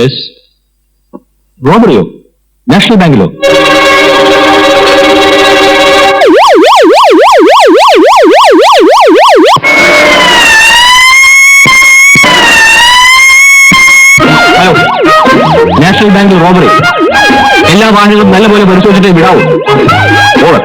Yes. റോബറിയോ? National ബാങ്കിലോ? Hello, national ബാങ്കിൽ robbery. എല്ലാ വാഹനങ്ങളും നല്ലപോലെ പരിശോധിച്ചിട്ടേ വിടാവൂ. ഓവർ.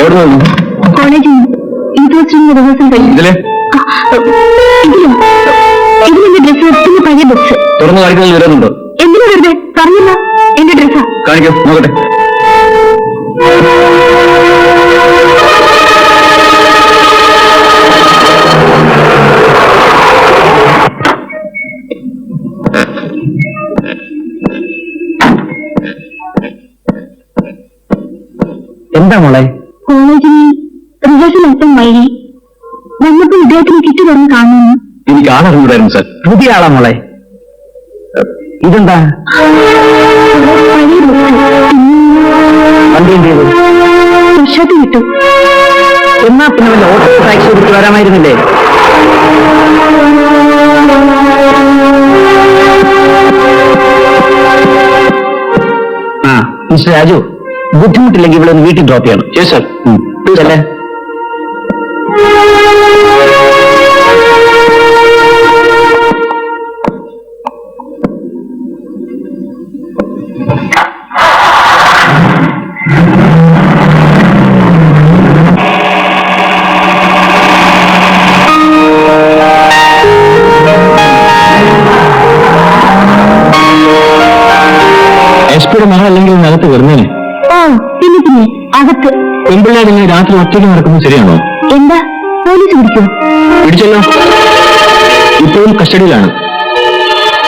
എവിടെ നിന്ന്? കോളേജിൽ റിഹേഴ്സൽ കഴിഞ്ഞു. ഡ്രസ് പഴയ ബുക്സ് തുറന്നു കാണിക്കുന്നത് വരുന്നുണ്ടോ? എന്തിനാ വെറുതെ പറഞ്ഞില്ല. എന്റെ ഡ്രസ്സാ. കാണിക്കോ, നോക്കട്ടെ. എന്താ മോളെ? കോളേജിൽ റിഹേഴ്സൽ അല്പം വൈകി വന്നപ്പോൾ ഇദ്ദേഹത്തിന് കിറ്റ് തുറന്ന് കാണുന്നു. എനിക്ക് ആളറിഞ്ഞൂടായിരുന്നു സാർ. പുതിയ ആളാ മോളെ? ഇതെന്താ? പഴയ ബുക്സ് കിട്ടും. എന്നാ പിന്നെ വല്ല ഓട്ടോ ടാക്സി എടുത്ത് വരാമായിരുന്നില്ലേ? ആ മിസ്റ്റർ രാജു, ബുദ്ധിമുട്ടില്ലെങ്കിൽ ഇവിടെ ഒന്ന് വീട്ടിൽ ഡ്രോപ്പ് ചെയ്യണം. ശരി സാർ. അല്ലേ? എസ്പിയുടെ മകളല്ലെങ്കിൽ അകത്ത് വരുന്നേനെ. ഓ പിന്നെ അകത്ത് പെൺപിള്ളേരിങ്ങനെ രാത്രി ഒറ്റയ്ക്ക് നടക്കുന്നത് ശരിയാണോ? എന്താ പോലീസ് പിടിക്കോ? പിടിച്ചല്ലോ. ഇപ്പോഴും കസ്റ്റഡിയിലാണ്.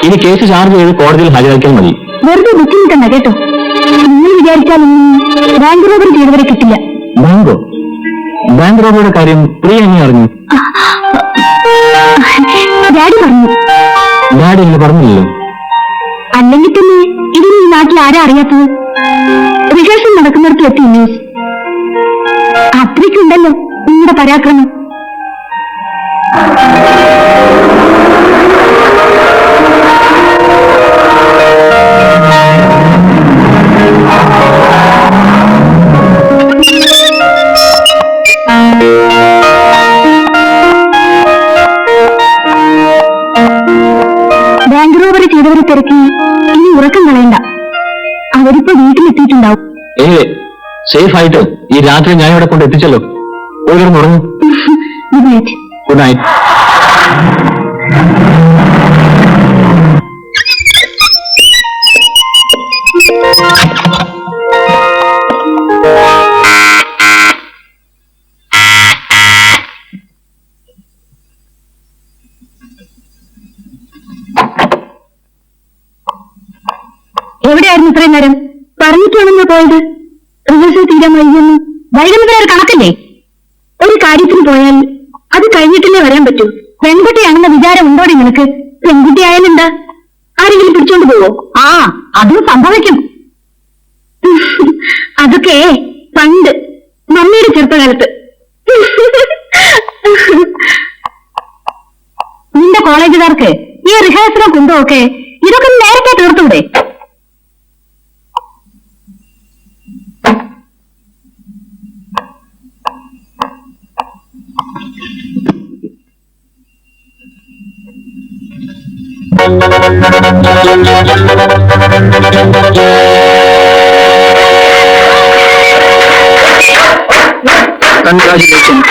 ഇനി കേസ് ചാർജ് ചെയ്ത് കോടതിയിൽ ഹാജരാക്കിയാൽ മതി. വെറുതെ ബുദ്ധിമുട്ടണ്ട കേട്ടോ. നിങ്ങൾ വിചാരിച്ചാലൊന്നും ബാങ്ക് റോബറി ചെയ്തവരെ കിട്ടില്ല. ബാങ്കോ? ബാങ്ക് റോബറിയുടെ കാര്യം പ്രിയ എങ്ങനെ അറിഞ്ഞു? ഡാഡി പറഞ്ഞു. ഡാഡി എന്നെ പറഞ്ഞില്ലല്ലോ. അല്ലെങ്കിൽ തന്നെ ഇതിന് ഈ നാട്ടിൽ ആരാ അറിയാത്തത്? റിഹേഴ്സൽ നടക്കുന്നിടത്ത് എത്തി ന്യൂസ്. അത്രയ്ക്കുണ്ടല്ലോ നിങ്ങളുടെ പരാക്രമം. ചെയ്തവരെ തിരക്കി ഇനി ഉറക്കം കളയണ്ട. അവരിപ്പോ വീട്ടിലെത്തിയിട്ടുണ്ടാവും. സേഫ് ആയിട്ട് ഈ രാത്രി ഞാൻ ഇവിടെ കൊണ്ട് എത്തിച്ചല്ലോ. ഒരു ഉറങ്ങും. Good night. Good night. എവിടെയായിരുന്നു ഇത്രയും നേരം? പറഞ്ഞിട്ടാണെന്നോ പോയത്? റിഹേഴ്സൽ തീരാൻ വൈകുന്നു. വൈകുന്നതിന് ഒരു കണക്കല്ലേ? ഒരു കാര്യത്തിന് പോയാൽ അത് കഴിഞ്ഞിട്ടല്ലേ വരാൻ പറ്റൂ. പെൺകുട്ടിയാണെന്ന വിചാരം ഉണ്ടോടെ നിനക്ക്? പെൺകുട്ടിയായാലെന്താ, ആരെങ്കിലും പിടിച്ചോണ്ട് പോവോ? ആ, അതും സംഭവിക്കും. അതൊക്കെ പണ്ട് മമ്മിയുടെ ചെറുപ്പകാലത്ത്. നിന്റെ കോളേജുകാർക്ക് ഈ റിഹേഴ്സലോ കുന്തോ ഒക്കെ ഇതൊക്കെ നേരത്തെ തീർത്തൂടെ? Congratulations.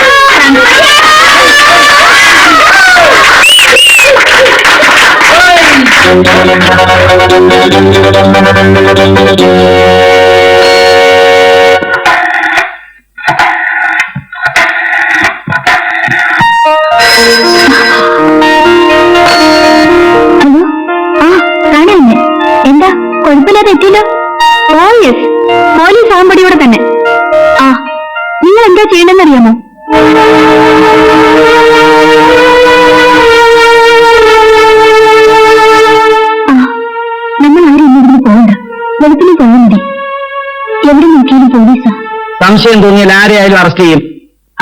എന്താ കുഴപ്പമില്ലാതെ എത്തിയല്ലോ? ഓ യെസ്, പോലീസ് ആകുമ്പടിയോടെ തന്നെ. ആ, നിങ്ങൾ എന്താ ചെയ്യണമെന്നറിയാമോ? നമ്മൾ ആരും ഇന്നിവിടുന്ന് പോകണ്ട. വെളുപ്പിന് പോയാൽ മതി. എവിടെ നോക്കിയാലും പോലീസാ. സംശയം തോന്നിയാൽ ആരെയായാലും അറസ്റ്റ് ചെയ്യും.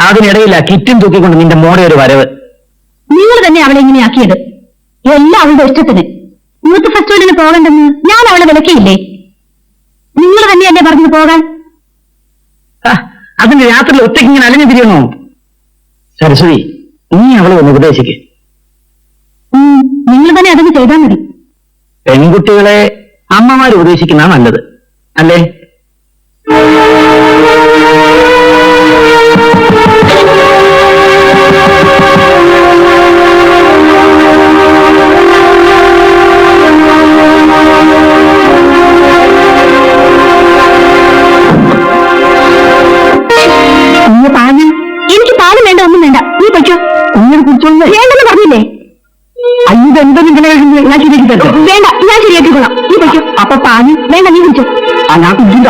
അതിനിടയില്ല കിറ്റും തൂക്കിക്കൊണ്ട് നിന്റെ മോടെ ഒരു വരവ്. നിങ്ങൾ തന്നെ അവളെ ഇങ്ങനെയാക്കിയത്. എല്ലാം അവളുടെ ഇഷ്ടത്തിന്. യൂത്ത് ഫെസ്റ്റിവലിന് പോകണ്ടെന്ന് ഞാൻ അവളെ വിലക്കിയില്ലേ? നിങ്ങൾ തന്നെയല്ലേ പറഞ്ഞു പോകാൻ? അതിന് രാത്രി ഒറ്റയ്ക്ക് ഇങ്ങനെ അലഞ്ഞു തിരിയണോ? സരസ്വതി, നീ അവളെ ഒന്ന് ഉപദേശിക്ക്. നിങ്ങൾ തന്നെ അതൊന്ന് ചെയ്താൽ മതി. പെൺകുട്ടികളെ അമ്മമാർ ഉപദേശിക്കുന്ന നല്ലത് അല്ലേ? എനിക്ക് പാലും വേണ്ട, ഒന്നും വേണ്ട. നീ പറ്റോ? കുഞ്ഞിനെ കുറിച്ചൊന്നും വേണ്ടെന്ന് പറഞ്ഞില്ലേ? അയ്യതെന്താ നിങ്ങളെ ഞാൻ ശരിയാക്കി തരാം. വേണ്ട, ഞാൻ ശരിയാക്കിക്കൊള്ളാം. നീ പറ്റോ? അപ്പൊ പാല് വേണ്ട, നീ കുടിച്ചോ. ഞാൻ കുടിച്ചില്ല.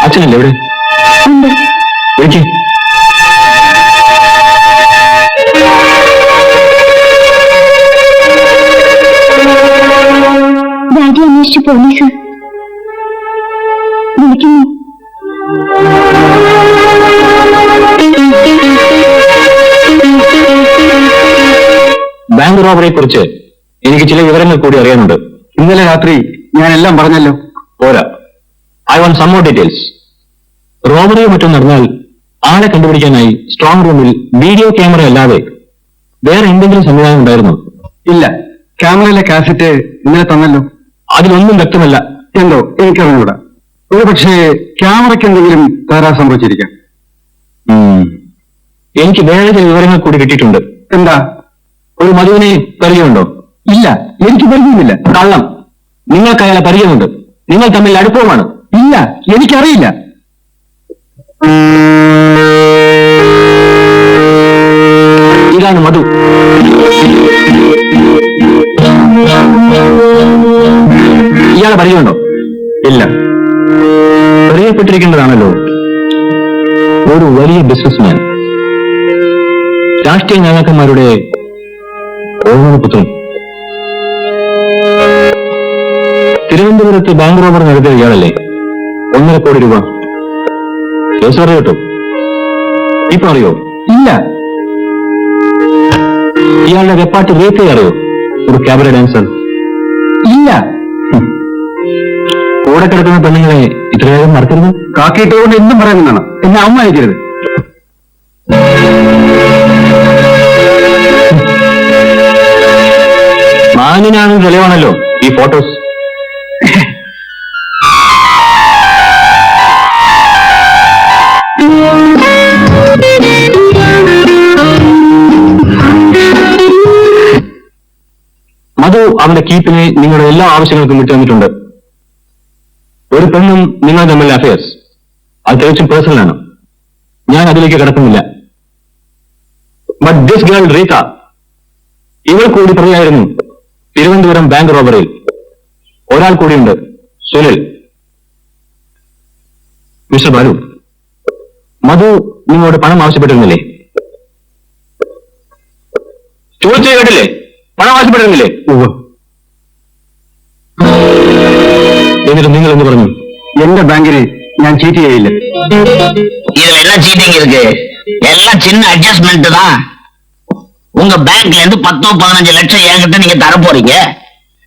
അച്ഛനല്ലേ ഇവിടെ? വിളിക്ക്. ഡാഡി അന്വേഷിച്ചു പോലീസ് വിളിക്കുന്നു. ബാങ്ക് റോബറിയെ കുറിച്ച് എനിക്ക് ചില വിവരങ്ങൾ കൂടി അറിയാനുണ്ട്. ഇന്നലെ രാത്രി ഞാൻ എല്ലാം പറഞ്ഞല്ലോ. പോരാ, I want some more details. റോബറിയോ മറ്റും നടന്നാൽ ആളെ കണ്ടുപിടിക്കാനായി സ്ട്രോങ് റൂമിൽ വീഡിയോ ക്യാമറ അല്ലാതെ വേറെ എന്തെങ്കിലും സംവിധാനം ഉണ്ടായിരുന്നോ? ഇല്ല, ക്യാമറയിലെ കാസറ്റ് ഇന്നലെ തന്നല്ലോ. അതിലൊന്നും വ്യക്തമല്ല. എന്തോ എനിക്കറിഞ്ഞൂടാ. ഒരു പക്ഷേ ക്യാമറയ്ക്ക് എന്തെങ്കിലും തകരാറ് സംഭവിച്ചിരിക്കാം. എനിക്ക് വേറെ ചില വിവരങ്ങൾ കൂടി കിട്ടിയിട്ടുണ്ട്. എന്താ? ഒരു മധുവിനെ പരിചയമുണ്ടോ? ഇല്ല, എനിക്ക് പരിചയമില്ല. കള്ളം. നിങ്ങൾക്ക് അയാളെ പരിചയമുണ്ട്. നിങ്ങൾ തമ്മിൽ അടുപ്പമാണ്. ഇല്ല, എനിക്കറിയില്ല. ഇതാണ് മധു. ഇയാളെ പരിചയമുണ്ടോ? ഇല്ല. പരിചയപ്പെട്ടിരിക്കേണ്ടതാണല്ലോ. ഒരു വലിയ ബിസിനസ്മാൻ, രാഷ്ട്രീയ നേതാക്കന്മാരുടെ പുത്രൻ. തിരുവനന്തപുരത്ത് ബാങ്ക് റോബറി നടത്തിയ ഇയാളല്ലേ? 1.5 കോടി രൂപ കേസ് അറിയോ കേട്ടോ? ഇപ്പൊ അറിയോ? ഇല്ല. ഇയാളുടെ വെപ്പാട്ട് റീത്തെ അറിയോ? ഒരു ക്യാബറ ഡാൻസർ. ഇല്ല. കൂടെ കിടക്കുന്ന പെണ്ണുങ്ങളെ ഇത്ര വേഗം മറക്കരുത്. കാക്കിയിട്ടുകൊണ്ട് എന്നും പറയുന്നതാണ്. എന്നെ അവമാനിക്കരുത്. മാന്യനാണെന്ന് തെളിവാണല്ലോ ഈ ഫോട്ടോസ്. മധു അവന്റെ കീപ്പിനെ നിങ്ങളുടെ എല്ലാ ആവശ്യങ്ങൾക്കും വിട്ടു തന്നിട്ടുണ്ട്. ഒരു പെണ്ണും നിങ്ങൾ തമ്മിൽ അഫയേഴ്സ്, അത് തികച്ചും പേഴ്സണലാണ്. ഞാൻ അതിലേക്ക് കിടക്കുന്നില്ല. ബട്ട് ദിസ് ഗേൾ റീത, ഇവൾ കൂടി പ്രതിയായിരുന്നു തിരുവനന്തപുരം ബാങ്ക് റോബറിയിൽ. ഒരാൾ കൂടിയുണ്ട്, സുനിൽ. മിസ്റ്റർ ബാലു, മധു നിങ്ങളോട് പണം ആവശ്യപ്പെട്ടിരുന്നില്ലേ? ചോദിച്ചു കേട്ടില്ലേ? പണം ആവശ്യപ്പെട്ടിരുന്നില്ലേ? എന്നിട്ട് നിങ്ങൾ എന്ന് പറഞ്ഞു? എന്റെ ബാങ്കിന് ഞാൻ ചീറ്റ് ചെയ്യില്ല. இதுல என்ன சீட்டிங் இருக்கு? எல்லாம் சின்ன அட்ஜஸ்ட்மெண்ட் தான். உங்க பேங்க்ல இருந்து 10-15 லட்சம் என்கிட்ட நீங்க தர போறீங்க.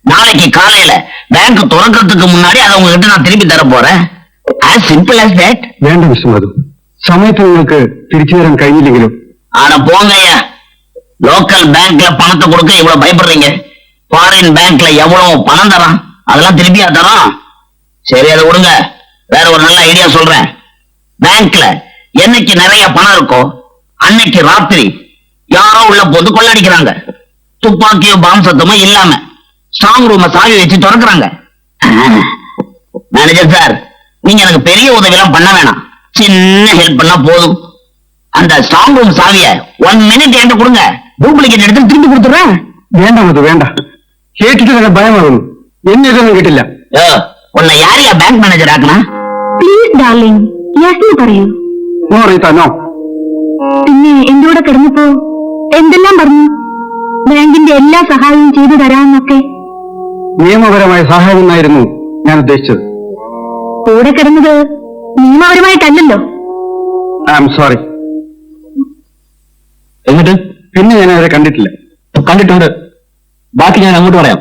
நாளைக்கு காலையில பேங்க் திறக்கிறதுக்கு முன்னாடி அதை உங்ககிட்ட நான் திருப்பி தர போறேன். as simple as that. വേണ്ട മിസ്റ്റർ മധു, സമയത്ത് നിങ്ങൾക്ക് തിരിച്ചു തരാൻ കഴിഞ്ഞില്ലെങ്കിലും. ஆனா போங்கய்யா, லோக்கல் பேங்க்ல பணத்தை கொடுக்க இவ்வளவு பயப்படுறீங்க. ஃபாரின் பேங்க்ல எவ்வளவு பணம் தரான், அதெல்லாம் திருப்பியா தரோம். சரி, அதை விடுங்க. வேற ஒரு நல்ல ஐடியா சொல்றேன். பேங்க்ல என்னைக்கு நிறைய பணம் இருக்கோ அன்னைக்கு ராத்திரி யாரோ உள்ள போது கொள்ளடிக்கிறாங்க. துப்பாக்கியோ பாம் சத்தமோ இல்லாம ஸ்ட்ராங் ரூம சாவி வச்சு திறக்கிறாங்க. மேனேஜர் சார், நீங்க எனக்கு பெரிய உதவி எல்லாம் பண்ண வேணாம், சின்ன ஹெல்ப் பண்ணா போதும். அந்த ஸ்ட்ராங் ரூம் சாவிய 1 மினிட் என்கிட்ட கொடுங்க, ഡ്യൂപ്ലിക്കേറ്റ് എടുത്ത് திருப்பி கொடுத்துறேன். വേണ്ട മധു, വേണ്ട. കേട്ടിട്ട് തന്നെ ഭയമാകുന്നു. എന്നെ ഇതൊന്നും കിട്ടില്ല. ഉன்னை யாரையா பேங்க் மேனேஜர் ஆக்குனா? പ്ലീസ് ഡാർലിംഗ്, യെസ് പറയൂ. No Rita, no. പിന്നെ എന്റെ കൂടെ കിടന്നപ്പോ എന്തെല്ലാം പറഞ്ഞു? ബാങ്കിന്റെ എല്ലാ സഹായവും ചെയ്തു തരാമെന്നൊക്കെ. നിയമപരമായ സഹായം എന്നായിരുന്നു ഞാൻ ഉദ്ദേശിച്ചത്. കൂടെ കിടന്നത് നിയമപരമായിട്ടല്ലല്ലോ. I am sorry. എന്നിട്ട് പിന്നെ ഞാൻ അവരെ കണ്ടിട്ടില്ല. കണ്ടിട്ടുണ്ട്. ബാക്കി ഞാൻ അങ്ങോട്ട് പറയാം.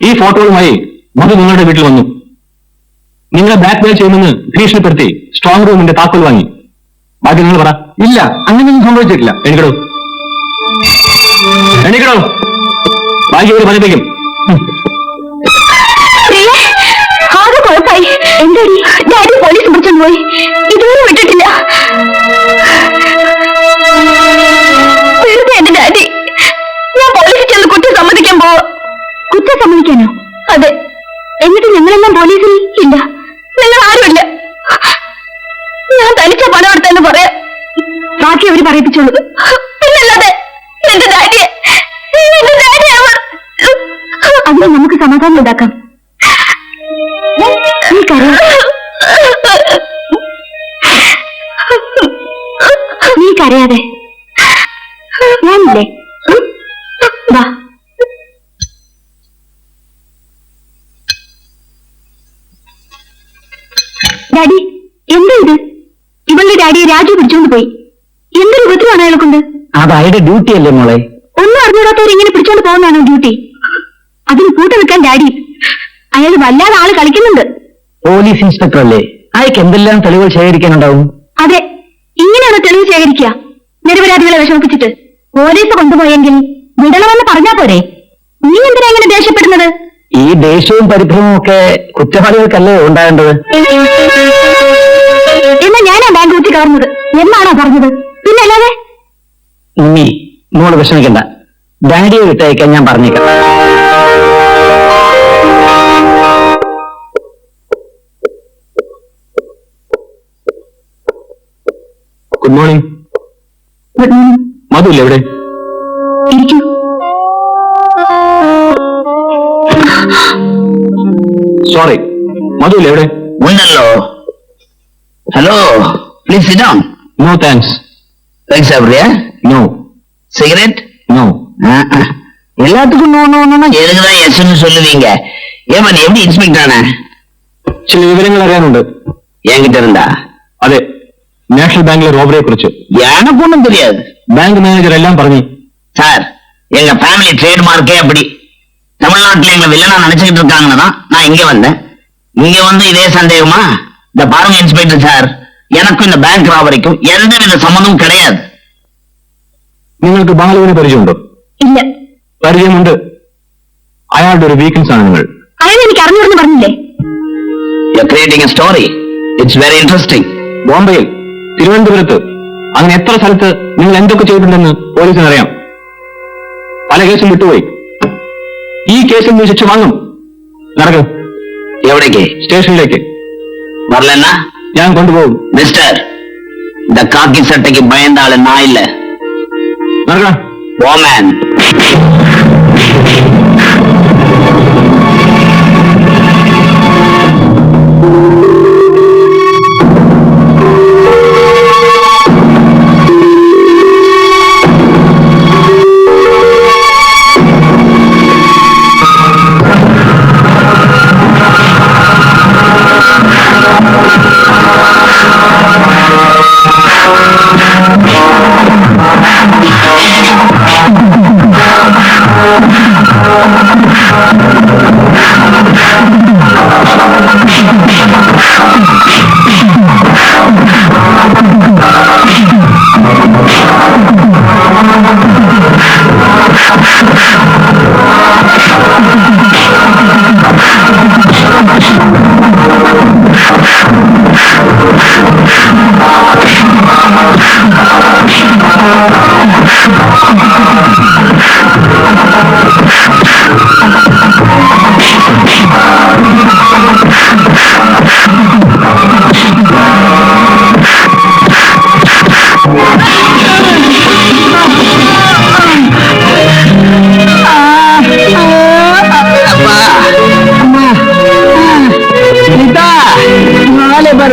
ഈ ഫോട്ടോകളുമായി മധു നിങ്ങളുടെ വീട്ടിൽ വന്നു. നിങ്ങളെ ബ്ലാക്ക് മെയിൽ ചെയ്യുമെന്ന് ഭീഷണിപ്പെടുത്തി സ്ട്രോങ് റൂമിന്റെ താക്കോൽ വാങ്ങി. ബാക്കി നിങ്ങൾ പറ. ഇല്ല, അങ്ങനെയൊന്നും സംഭവിച്ചിട്ടില്ല. എണിക്കടോ, എണിക്കടോ. ബാക്കി ഇവര് ഫലിപ്പിക്കും. ആകെ കുഴപ്പമായി. എന്താടി, ഡാഡി പോലീസ് പിടിച്ചോണ്ട് പോയി. ഇതുവരെ വിട്ടിട്ടില്ല. വെറുതെ എന്റെ ഡാഡി. ഞാൻ പോലീസിൽ ചെന്ന് കുറ്റം സമ്മതിക്കാൻ പോവാ. കുറ്റം സമ്മതിക്കാനോ? അതെ. എന്നിട്ട് ഞങ്ങളെല്ലാം പോലീസിൽ ഇല്ല, നിങ്ങൾ ആരുമില്ല. ഞാൻ തനിച്ച പണം എടുത്തെന്ന് പറയാം. ബാക്കി അവര് പറയിപ്പിച്ചോളൂ. പിന്നല്ലാതെ എന്റെ ഡാഡിയെ അതിന് നമുക്ക് സമാധാനം ഉണ്ടാക്കാം. നീ കരയാതെ. ഞാനില്ലേ? വാ. ഡാഡി, എന്താ ഇത്? ഇവളുടെ ഡാഡിയെ രാജു പിടിച്ചോണ്ട് പോയി. എന്തൊരു ഉപദ്രവമാണ് അയാളെ കൊണ്ട്. അത് അയാളുടെ ഡ്യൂട്ടി അല്ലേ മോളെ? ഒന്നും അറിഞ്ഞൂടാത്തവർ ഇങ്ങനെ പിടിച്ചോണ്ട് പോകുന്നതാണോ ഡ്യൂട്ടി? അതിന് കൂട്ടു നിൽക്കാൻ ഡാഡി. അയാൾ വല്ലാതെ ആള് കളിക്കുന്നുണ്ട്. പോലീസ് ഇൻസ്പെക്ടർ അല്ലേ, അയാൾക്ക് എന്തെല്ലാം തെളിവുകൾ ശേഖരിക്കാനുണ്ടാവും? അതെ, ഇങ്ങനെയാണ് തെളിവ് ശേഖരിക്കുക. നിരപരാധികളെ വിഷമിപ്പിച്ചിട്ട് പോലീസ് കൊണ്ടുപോയെങ്കിൽ വിടണമെന്ന് പറഞ്ഞാ പോരെ? നീ എന്തിനാ ഇങ്ങനെ ദേഷ്യപ്പെടുന്നത്? ഈ ദേഷ്യവും പരിഭ്രമവും ഒക്കെ കുറ്റവാളികൾക്കല്ലേ ഉണ്ടാകേണ്ടത്? എന്നാ ഞാനാ ബാങ്ക് കുത്തി കയറുന്നത് എന്നാണോ പറഞ്ഞത്? പിന്നെ അല്ലാതെ. ഉമ്മി, മോള് വിഷമിക്കണ്ട. ഡാഡിയെ വിട്ടയക്കാൻ ഞാൻ പറഞ്ഞേക്കാം. Good morning. Good morning. Madhu ഇല്ല എവിടെ? ഇരിക്കൂ. സോറി, മധു ഇല്ല എവിടെ? ഉണ്ടല്ലോ. Hello, please sit down. No thanks. സാപ്പിടുறியா? നോ. സിഗരറ്റ്? നോ. இல்ல எல்லாத்துக்கும் நோன்னு எதுக்குதான் எஸ்ன்னு சொல்லுவீங்க? ஏமா நீ எப்படி இன்ஸ்பெக்டர் ஆன? ചില വിവരങ്ങൾ അറിയാനുണ്ട്. என்கிட்ட இருந்தா? അതെ, നാഷണൽ ബാങ്കിലെ റോബറിയെ കുറിച്ച്. எனக்கு ஒண்ணும் தெரியாது. ബാങ്ക് മാനേജർ എല്ലാം പറഞ്ഞു. சார், எங்க ஃபேமிலி ட்ரேட்மார்க்கே அப்படி. தமிழ்நாட்டுல எங்க வில்லனா நினைச்சுக்கிட்டு இருக்காங்கன்னு தான் நான் இங்க வந்தேன். இங்க வந்து இதே சந்தேகமா? இந்த பாருங்க இன்ஸ்பெக்டர் சார், எனக்கும் இந்த பேங்க் ராபரிக்கும் எந்தவித சம்மந்தமும் கிடையாது. നിങ്ങൾക്ക് ബാലുവിനെ പരിചയമുണ്ടോ? ഇല്ല. പരിചയമുണ്ട്. അയാളുടെ ഒരു വീക്ക്നെസ് ആണ് നിങ്ങൾ. അയാൾ എനിക്ക് അറിഞ്ഞൂടെന്ന് പറഞ്ഞില്ലേ? You're creating a story. It's very interesting. ബോംബെയിൽ, തിരുവനന്തപുരത്ത്, അങ്ങനെ എത്ര സ്ഥലത്ത് നിങ്ങൾ എന്തൊക്കെ ചെയ്തിട്ടുണ്ടെന്ന് പോലീസിന് അറിയാം. പല കേസും വിട്ടുപോയി. ഈ കേസിൽ നീ ശിക്ഷ വാങ്ങും. നടക്കും. எவடைக்கு? സ്റ്റേഷനിലേക്ക്. வரலன்னா ഞാൻ കൊണ്ടുപോകും. மிஸ்டர், இந்த காக்கி சட்டைக்கு பயந்த ஆளு நான் இல்ல. നടക്കണം. ஓமேன்.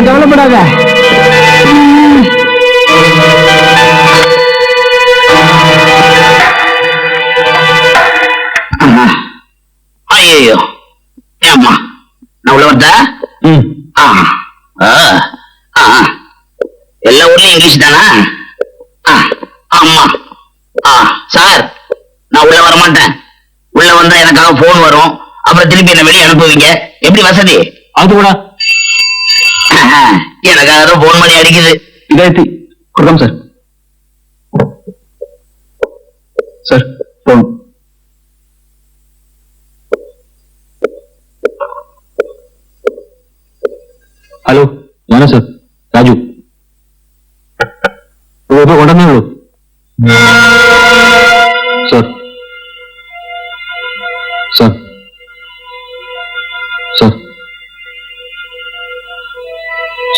கவலைப்படாத. ஐயோ, ஏம்மா நான் உள்ள வந்தா? எல்லா ஊர்லயும் இங்கிலீஷ் தானா? ஆமா. சார், நான் உள்ள வர மாட்டேன். உள்ள வந்தா எனக்காக போன் வரும். அப்புறம் திருப்பி என்ன வெளியே அனுப்புவீங்க. எப்படி வசதி? அது கூட எனக்காக தான் போன் பண்ணி அடிக்குது. ഇതെത്തി കൊടുക്കാം സാർ. Sir, phone. ഹലോ, ഞാനാ സാർ, രാജു. ഇപ്പൊ കൊണ്ടുവന്നേ ഉള്ളൂ സാർ. സാർ, സാർ,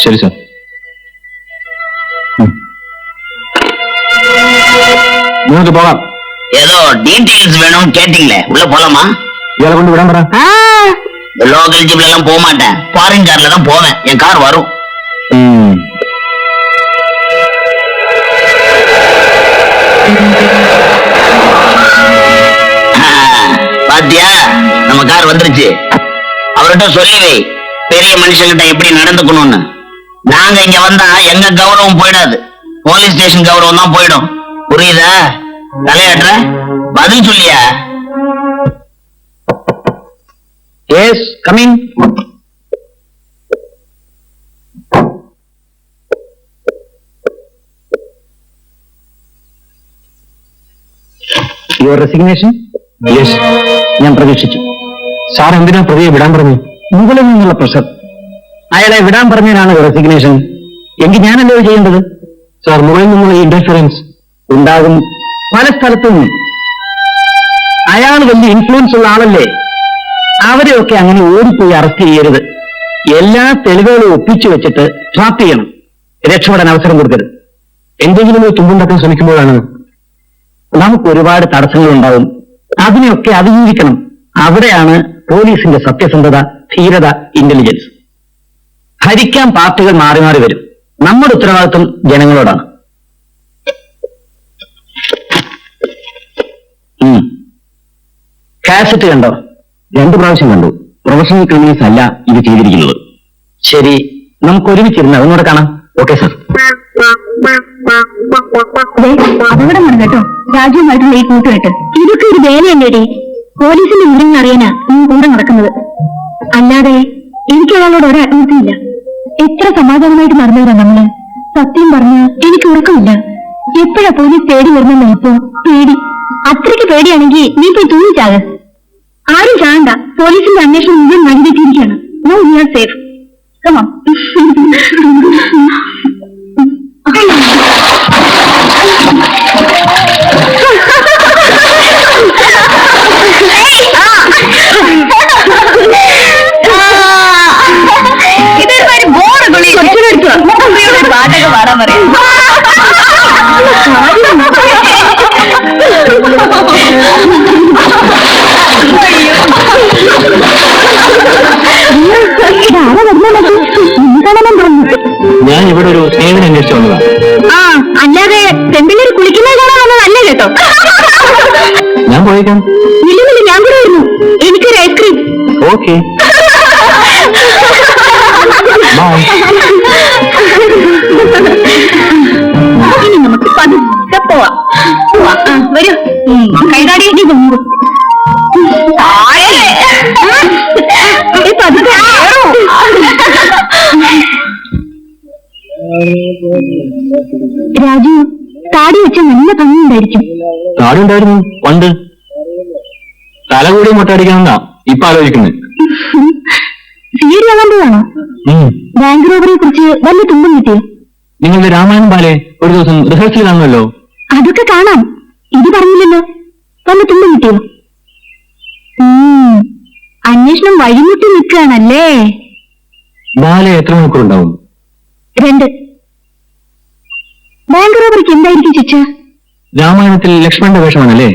ശരി സാർ. നിങ്ങൾക്ക് പോകാം. ஏதோ டீடைல்ஸ் வேணும்னு கேட்டீங்களே, உள்ள போலாமா? ഇയാളെ കൊണ്ട് വിടാൻ പറ. லோக்கல் ஜிப்ல எல்லாம் போக மாட்டேன். ஃபாரின் கார்ல தான் போவேன். என் கார் வரும். பாத்தியா, நம்ம கார் வந்துருச்சு. அவர்கிட்ட சொல்லி வை, பெரிய மனுஷங்கிட்ட எப்படி நடந்துக்கணும்னு. நாங்க இங்க வந்தா எங்க கௌரவம் போயிடாது, போலீஸ் ஸ்டேஷன் கௌரவம் தான் போயிடும். புரியுதா? தலையாட்டுற, பதில் சொல்லியா? Yes, coming. Your resignation? Yes, ഞാൻ പ്രതീക്ഷിച്ചു. സാർ എന്തിനാ പ്രതിയെ വിടാൻ പറഞ്ഞു? മുകളിൽ നിന്നുള്ള പ്രഷർ. അയാളെ വിടാൻ പറഞ്ഞതിനാണ് റെസിഗ്നേഷൻ. എങ്കിൽ ഞാനല്ലോ ചെയ്യേണ്ടത്. സാർ, മുകളിൽ നിന്നുള്ള ഇന്റർഫിയറൻസ് ഉണ്ടാകും, പല സ്ഥലത്തും. അയാൾ വലിയ ഇൻഫ്ലുവൻസ് ഉള്ള ആളല്ലേ. അവരെയൊക്കെ അങ്ങനെ ഓടിപ്പോയി അറസ്റ്റ് ചെയ്യരുത്. എല്ലാ തെളിവുകളും ഒപ്പിച്ചു വെച്ചിട്ട് ട്രാപ്പ് ചെയ്യണം. രക്ഷപ്പെടാൻ അവസരം കൊടുക്കരുത്. എന്തെങ്കിലും ഒരു തുമ്പുണ്ടാക്കാൻ ശ്രമിക്കുമ്പോഴാണ് നമുക്ക് ഒരുപാട് തടസ്സങ്ങൾ ഉണ്ടാവും. അതിനെയൊക്കെ അതിജീവിക്കണം. അവിടെയാണ് പോലീസിന്റെ സത്യസന്ധത, ധീരത, ഇന്റലിജൻസ്. ഭരിക്കാൻ പാർട്ടികൾ മാറി മാറി വരും. നമ്മുടെ ഉത്തരവാദിത്വം ജനങ്ങളോടാണ്. കാസറ്റ് കണ്ടോ? 2 പ്രാവശ്യം കണ്ടു. പ്രൊഫഷണൽ ക്രിമിനൽസ് അല്ല ഇത് ചെയ്തിരിക്കുന്നത്. ശരി, നമുക്ക് ഒരുമിച്ചിരുന്ന് അതുകൂടെ കാണാം. Okay sir. അപകടമാണ് കേട്ടോ രാജുവുമായിട്ടുള്ള ഈ കൂട്ടുകെട്ട്. ഇതൊക്കെ ഒരു വേലയല്ലേടി. പോലീസിന്റെ വിവരങ്ങൾ അറിയാനാ നീ കൂടെ നടക്കുന്നത്. അല്ലാതെ എനിക്ക് അയാളോട് ഒരാത്മഹത്യയില്ല. എത്ര സമാധാനമായിട്ട് നടന്നവരാ നമ്മള്. സത്യം പറഞ്ഞ എനിക്ക് ഉറക്കമില്ല. എപ്പോഴാ പോലീസ് തേടി വരുന്നെന്ന് ഇപ്പോ പേടി. അത്രയ്ക്ക് പേടിയാണെങ്കിൽ നീ പോയി തൂങ്ങിച്ചാക്. ആരും ചാകണ്ട. പോലീസിന്റെ അന്വേഷണം മുഴുവൻ വഴിതെറ്റിയിരിക്കുകയാണ്. No we are safe. Come on. ഇതൊരു ബോർഡ് കുളി പാട്ടൊക്കെ പാടാൻ പറയും. ഞാൻ ഇവിടെ ഒരു സേവനം അന്വേഷിച്ചു വന്നതാണ്. ആ, അല്ലാതെ പെമ്പിള്ളേർ കുളിക്കുന്നത് കാണാൻ വന്നതല്ല കേട്ടോ. ഞാൻ പോയേക്കാം. ഇല്ലെങ്കിൽ ഞാൻ കൂടെ വരുന്നു. എനിക്കൊരു ഐസ്ക്രീം. ഓക്കെ. ഇനി നമുക്ക് പതുക്കെ പോവാം. വരൂ. കൈകാടി നീ പോകും. പതുക്കെ രാജു, താടി വെച്ച നല്ല ഭംഗിയുണ്ടായിരിക്കും. താടി ഉണ്ടായിരുന്നു പണ്ട്. തല കൂടി മുട്ടടിക്കാമെന്നാ ഇപ്പൊ ആലോചിക്കുന്നത്. സീരിയൽ ആകാൻ പോവാണോ? ബാങ്ക് റോബറിയെ കുറിച്ച് വലിയ തുമ്പം കിട്ടിയോ? നിങ്ങളുടെ രാമായണം ബാലെ ഒരു ദിവസം റിഹേഴ്സൽ കാണുമല്ലോ. അതൊക്കെ കാണാം. ഇത് പറഞ്ഞില്ലല്ലോ. വല്ല തുമ്പം കിട്ടിയോ? അന്വേഷണം വഴിമുട്ടി നിൽക്കുകയാണല്ലേ. ബാലെ എത്ര മണിക്കൂർ ഉണ്ടാവും? 2. ബാങ്ക് റോബറിക്ക് എന്തായിരിക്കും ശിക്ഷ? രാമായണത്തിൽ ലക്ഷ്മണന്റെ വേഷമാണല്ലേ?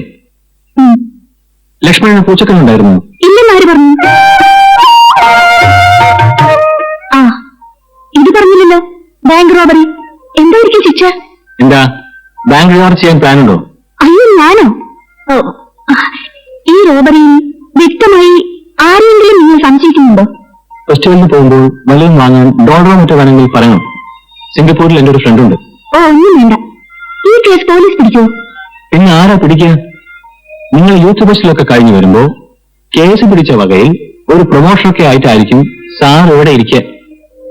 ലക്ഷ്മണന് പൂച്ചക്കനുണ്ടായിരുന്നു. ഇല്ലെന്ന് ആര് പറഞ്ഞു? ആ, ഇത് പറഞ്ഞില്ലല്ലോ. ബാങ്ക് റോബറി എന്തായിരിക്കും ശിക്ഷ? എന്താ ബാങ്ക് റിവാർ ചെയ്യാൻ പ്ലാനുണ്ടോ? അയ്യോ, ഞാനോ? ഓ, ഈ റോബറിയിൽ വ്യക്തമായി ആരെങ്കിലും നിങ്ങൾ സംശയിക്കുന്നുണ്ടോ? ഫെസ്റ്റിവലിന് പോകുമ്പോൾ വല്ലതും വാങ്ങാൻ ഡോളറോ മറ്റോ വേണമെങ്കിൽ പറയണം. സിംഗപ്പൂരിൽ എന്റെ ഒരു ഫ്രണ്ട് ഉണ്ട്. ഓ, ഒന്നും വേണ്ട. ഈ കേസ് പോലീസ് പിടിക്കോ? പിന്നെ ആരാ പിടിക്കുക? നിങ്ങൾ യൂത്ത് ബസ്സിലൊക്കെ കഴിഞ്ഞു വരുമ്പോ കേസ് പിടിച്ച വകയിൽ ഒരു പ്രൊമോഷനൊക്കെ ആയിട്ടായിരിക്കും സാർ ഇവിടെ ഇരിക്കുക.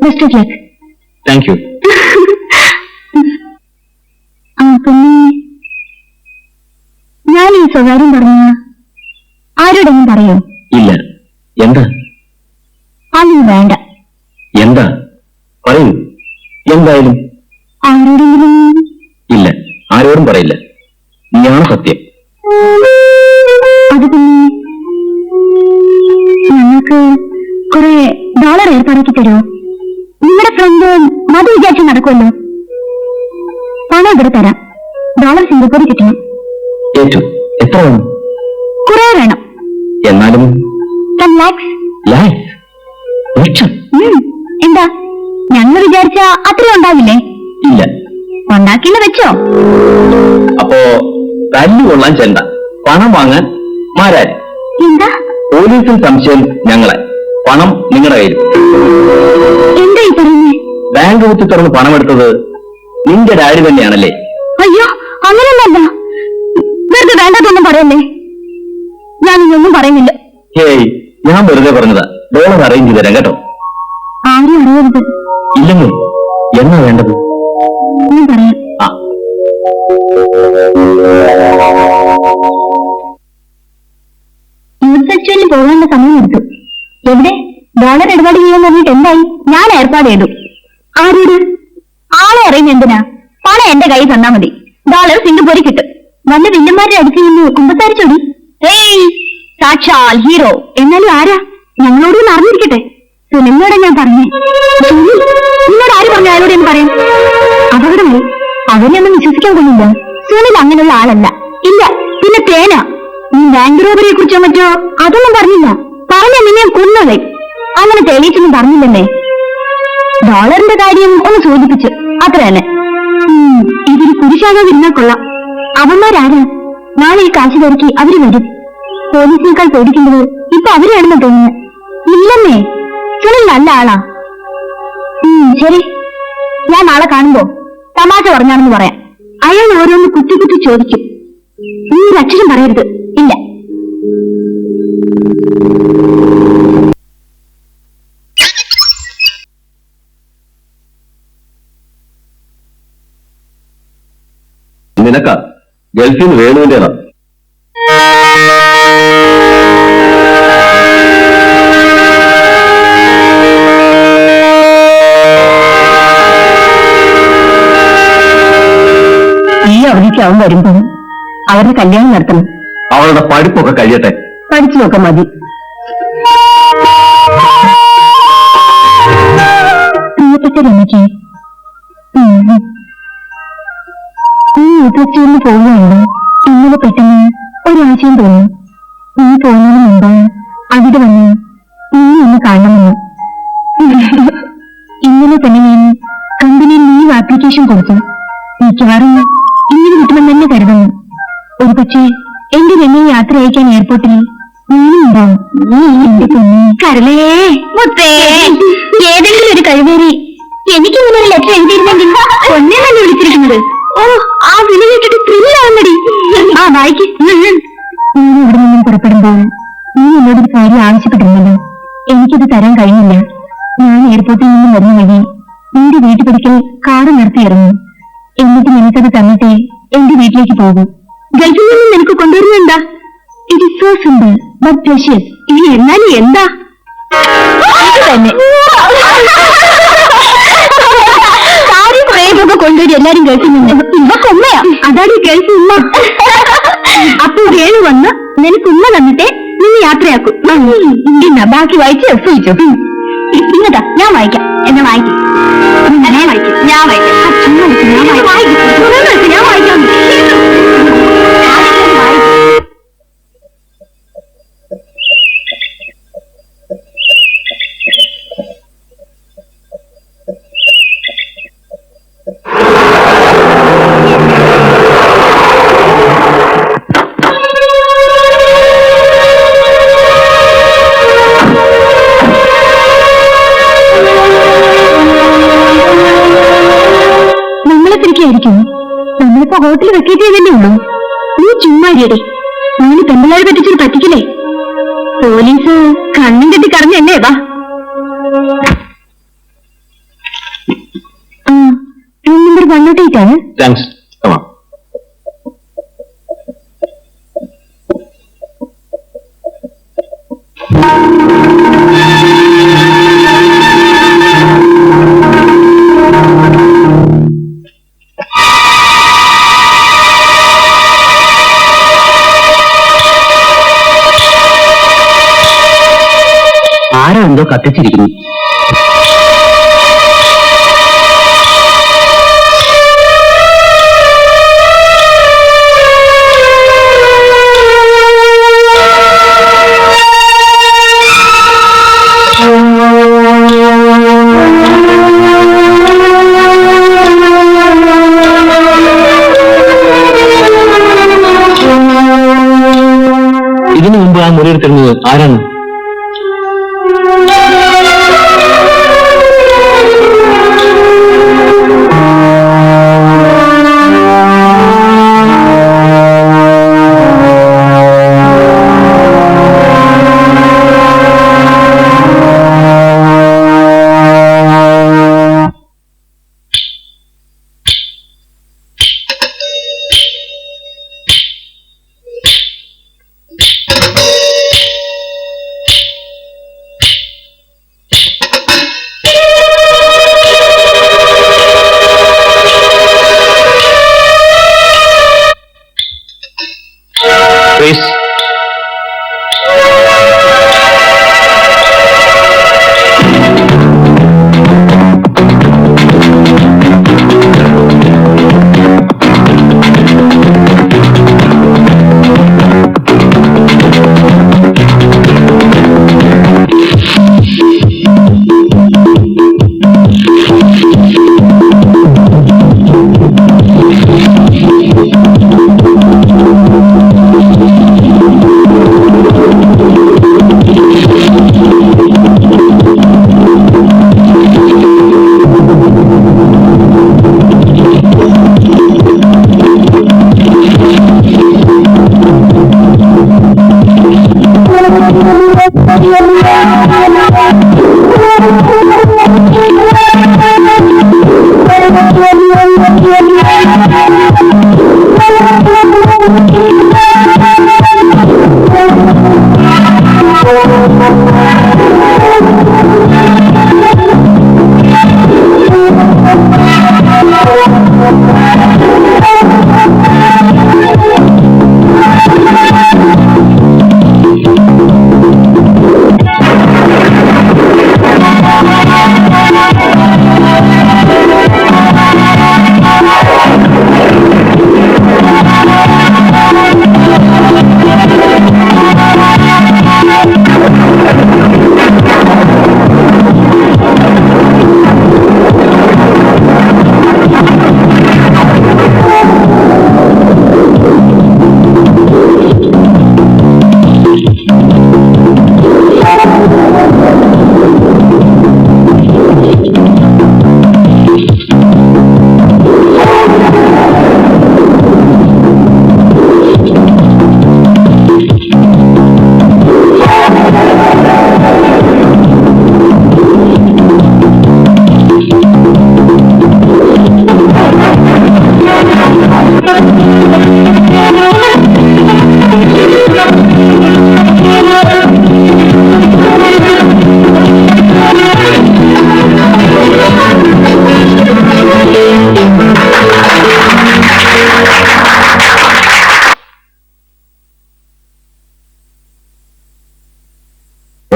Best of luck. Thank you. പിന്നെ ഞാൻ ഈ സ്വകാര്യം പറഞ്ഞ ആരോടെങ്കിലും പറയോ? ഇല്ല. എന്താ? അതൊന്നും വേണ്ട. എന്താ പറയൂ. എന്തായാലും ആരോടെങ്കിലും? ഇല്ല, ആരോടും പറയില്ല. നീയാണ് സത്യം. അത് പിന്നെ ഞങ്ങൾക്ക് കുറെ ഡോളർ ഏർപ്പാടാക്കി തരുമോ? നിങ്ങളുടെ ഫ്രണ്ട് മതി വിചാരിച്ച് നടക്കുമല്ലോ. പണം ഇവിടെ തരാം. ഡോളർ സിംഗപ്പൂരിൽ കിട്ടണം. ഏറ്റു. എത്ര വേണം? കുറെ വേണം. എന്നാലും 10 lakhs. ലക്ഷം? എന്താ, ഞങ്ങൾ വിചാരിച്ച അത്രയും ഉണ്ടാവില്ലേ? ഇല്ല. ഉണ്ടാക്കില്ല വെച്ചോ. അപ്പോ തല്ലു കൊള്ളാൻ ചെണ്ട, പണം വാങ്ങാൻ മാരാര്. എന്താ? പോലീസിൽ സംശയം ഞങ്ങളെ, പണം നിങ്ങളുടെ കയ്യിൽ. എന്താ ഈ പറയുന്നേ? ബാങ്ക് കുത്തി തുറന്ന് പണമെടുത്തത് നിന്റെ ഡാഡി തന്നെയാണല്ലേ? അയ്യോ, അങ്ങനെയൊന്നല്ല. വെറുതെ വേണ്ടതൊന്നും പറയല്ലേ. ഞാനിതൊന്നും പറയുന്നില്ല. ഹേയ്, ഞാൻ വെറുതെ പറഞ്ഞതാ. ഡോളർ അറേഞ്ച് ചെയ്ത് തരാം കേട്ടോ. ആരും അറിയരുത്. ഇല്ലെങ്കിൽ എന്നാ വേണ്ടത്? ഞാൻ പറയാം. ആ, യൂത്ത് ഫെസ്റ്റിവലിൽ പോകാനുള്ള സമയം എടുത്തു. എവിടെ? ഡോളർ ഇടപാട് ചെയ്യാൻ പറഞ്ഞിട്ട് എന്തായി? ഞാൻ ഏർപ്പാട് ചെയ്തു. ആരോട്? ആളെ അറിയുന്ന എന്തിനാ? പണം എന്റെ കയ്യിൽ തന്നാ മതി. ഡോളർ സിംഗപ്പൂരിൽ കിട്ടും. വല്ല വില്ലന്മാരുടെ അടുത്ത് നിന്ന് കുമ്പസാരിച്ചോടി. ഏയ്, സാക്ഷാൽ ഹീറോ. എന്നാലും ആരാ? ഞങ്ങളോട് അറിഞ്ഞിരിക്കട്ടെ. സുനിലിനോടെ ഞാൻ പറഞ്ഞേ. നിന്നോട് ആര് പറഞ്ഞു അയാളോട് എന്ന് പറയാം? അപകടമായി. അവരെയൊന്നും വിശ്വസിക്കാൻ കൊള്ളില്ല. സുനിൽ അങ്ങനെയുള്ള ആളല്ല. ഇല്ല, പിന്നെ തേന. നീ ബാങ്ക് റോബറിയെ കുറിച്ചോ മറ്റോ അതൊന്നും പറഞ്ഞില്ല. പറഞ്ഞ നിന്നെ കൊന്നോളെ. അങ്ങനെ തെളിയിച്ചൊന്നും പറഞ്ഞില്ലെന്നേ. ഡോളറിന്റെ കാര്യം ഒന്ന് സൂചിപ്പിച്ചു, അത്ര തന്നെ. ഇതിൽ കുരിശാകാതിരുന്നാൽ കൊള്ളാം. അവന്മാരാരാ? നാളെ ഈ കാശ് തിരക്കി അവര് വരും. പോലീസിനേക്കാൾ പേടിക്കുന്നത് ഇപ്പൊ അവരെയാണെന്ന് തോന്നുന്നു. ഇല്ലെന്നേ, സുനിൽ നല്ല ആളാ. ശരി, ഞാൻ നാളെ കാണുമ്പോ തമാശ പറഞ്ഞാണെന്ന് പറയാം. അയാൾ ഓരോന്ന് കുത്തി കുത്തി ചോദിക്കും. നീ ഒരു അക്ഷരം പറയരുത്. ഇല്ല. നിനക്ക ഗൾഫിൽ നിന്ന് വേണുവിന്റേതാ. ഈ അവധിക്ക് അവൻ വരുമ്പോ അവരുടെ കല്യാണം നടത്തണം. അവളുടെ പഠിപ്പൊക്കെ കഴിയട്ടെ. പഠിച്ചു നോക്കാൻ മതി. പ്രിയപ്പെട്ട രമയ്ക്ക്, നീ യുദ്ധച്ചൂരിന് പോവുകയാണ്. ഇന്നലെ പെട്ടെന്ന് ഒരാശയം തോന്നി. നീ പോകുന്നതിന് മുമ്പ് അവിടെ വന്ന് നീ ഒന്ന് കാണണമെന്ന്. ഇന്നലെ തന്നെ ഞാൻ കമ്പനിയിൽ ലീവ് ആപ്ലിക്കേഷൻ കൊടുത്തു. മിക്കവാറും ലീവ് കിട്ടുമെന്ന് തന്നെ കരുതുന്നു. ഒരു പക്ഷേ എന്റെ രമയെ യാത്ര അയക്കാൻ എയർപോർട്ടിൽ നീനും ഉണ്ടാവും. എന്റെ പൊന്നേ കരളേ മുത്തേ, ഏതെങ്കിലും ഒരു കഴിവേറി എനിക്കിങ്ങനെ ഒരു ലെറ്റർ എഴുതിയിരുന്നെങ്കിൽ പൊന്നെ തന്നെ വിളിച്ചിരിക്കുന്നത്. ഓ, ആ വിളി കേട്ടിട്ട് ത്രില്ലാവുന്നടി. ആ വായിക്ക്. നീ ഇവിടെ നിന്നും പുറപ്പെടുമ്പോൾ നീ എന്നോടൊരു കാര്യം ആവശ്യപ്പെട്ടിരുന്നല്ലോ. എനിക്കത് തരാൻ കഴിഞ്ഞില്ല. ഞാൻ എയർപോർട്ടിൽ നിന്നും വരുന്ന വഴി നിന്റെ വീട്ടുപടിക്കൽ കാറ് നിർത്തിയിറങ്ങി. എന്നിട്ട് നിനക്കത് തന്നിട്ടേ എന്റെ വീട്ടിലേക്ക് പോകും. ഗൾഫിൽ നിന്നും നിനക്ക് കൊണ്ടുവരുന്നെന്താ? It is so simple but precious. ഇനി എന്നാലും എന്താ തന്നെ സാരി പ്രേമൊക്കെ കൊണ്ടുവരും എല്ലാരും ഗൾഫിൽ നിന്ന്. ഇവക്ക് ഉമ്മയാ, അതാണ് ഈ ഗൾഫ് ഉമ്മ. അപ്പൊ വേണു വന്ന് നിനക്ക് ഉമ്മ തന്നിട്ടേ നീ യാത്രയാക്കും. എന്നാ ബാക്കി വായിച്ച് രസിച്ചു. ഇങ്ങട്ടാ ഞാൻ വായിക്കാം. എന്നെ വായിക്കും. ഞാൻ വായിക്കാം. ഞാൻ വായിക്കാം. ഞാൻ വായിക്കാം. നമ്മളിപ്പോ ഹോട്ടൽ വെക്കേറ്റ് ചെയ്തല്ലേ ഉള്ളൂ. നീ ചുമ്മാരിയടി. നീ പെമ്പിള്ളേരെ പറ്റിച്ചൊരു പറ്റിക്കില്ലേ? പോലീസ് കണ്ണും കെട്ടി കറഞ്ഞല്ലേ? വാ. റൂം നമ്പർ 108 ആണ്. താങ്ക്സ്. ആരോ എന്തോ കത്തിച്ചിരിക്കുന്നു. ഇതിനു മുമ്പ് ആ മുറിയെടുത്തിരുന്നത് ആരാണ്?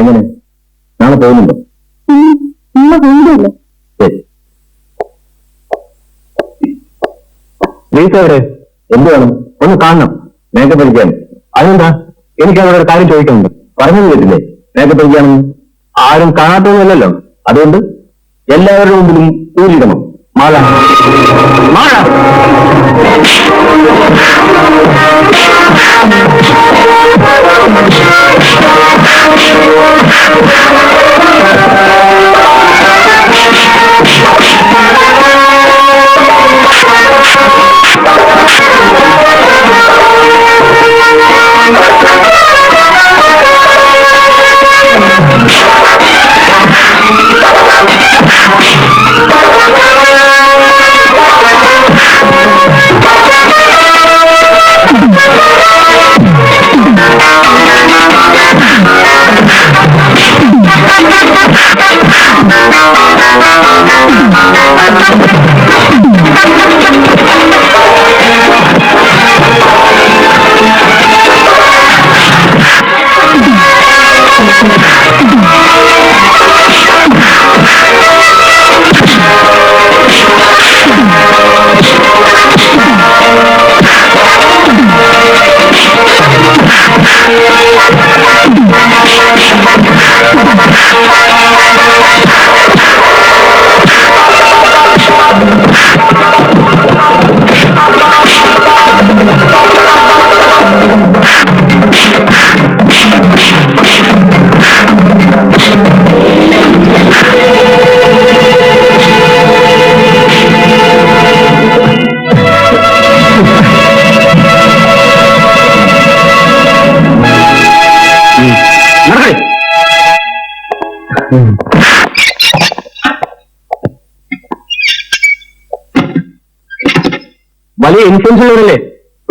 എങ്ങനെ നാളെ പോകുന്നുണ്ടോ? വീടല്ലോ. ശരി. എവിടെ എന്ത് വേണം? ഒന്ന് കാണണം, മേക്കപ്പ് അടിക്കാൻ. അതെന്താ? എനിക്ക് അവിടെ ഒരു കാര്യം ചോദിക്കുന്നുണ്ട്. പറഞ്ഞത് കേട്ടില്ലേ മേക്കപ്പ് അടിക്കാണെന്ന്? ആരും കാണാത്തൊന്നുമല്ലല്ലോ, അതുകൊണ്ട് എല്ലാവരുടെ മുമ്പിലും ഊരിടണം. മാല മാല വലിയ ഇൻഫ്ലുവൻസ് ഉള്ളവരല്ലേ?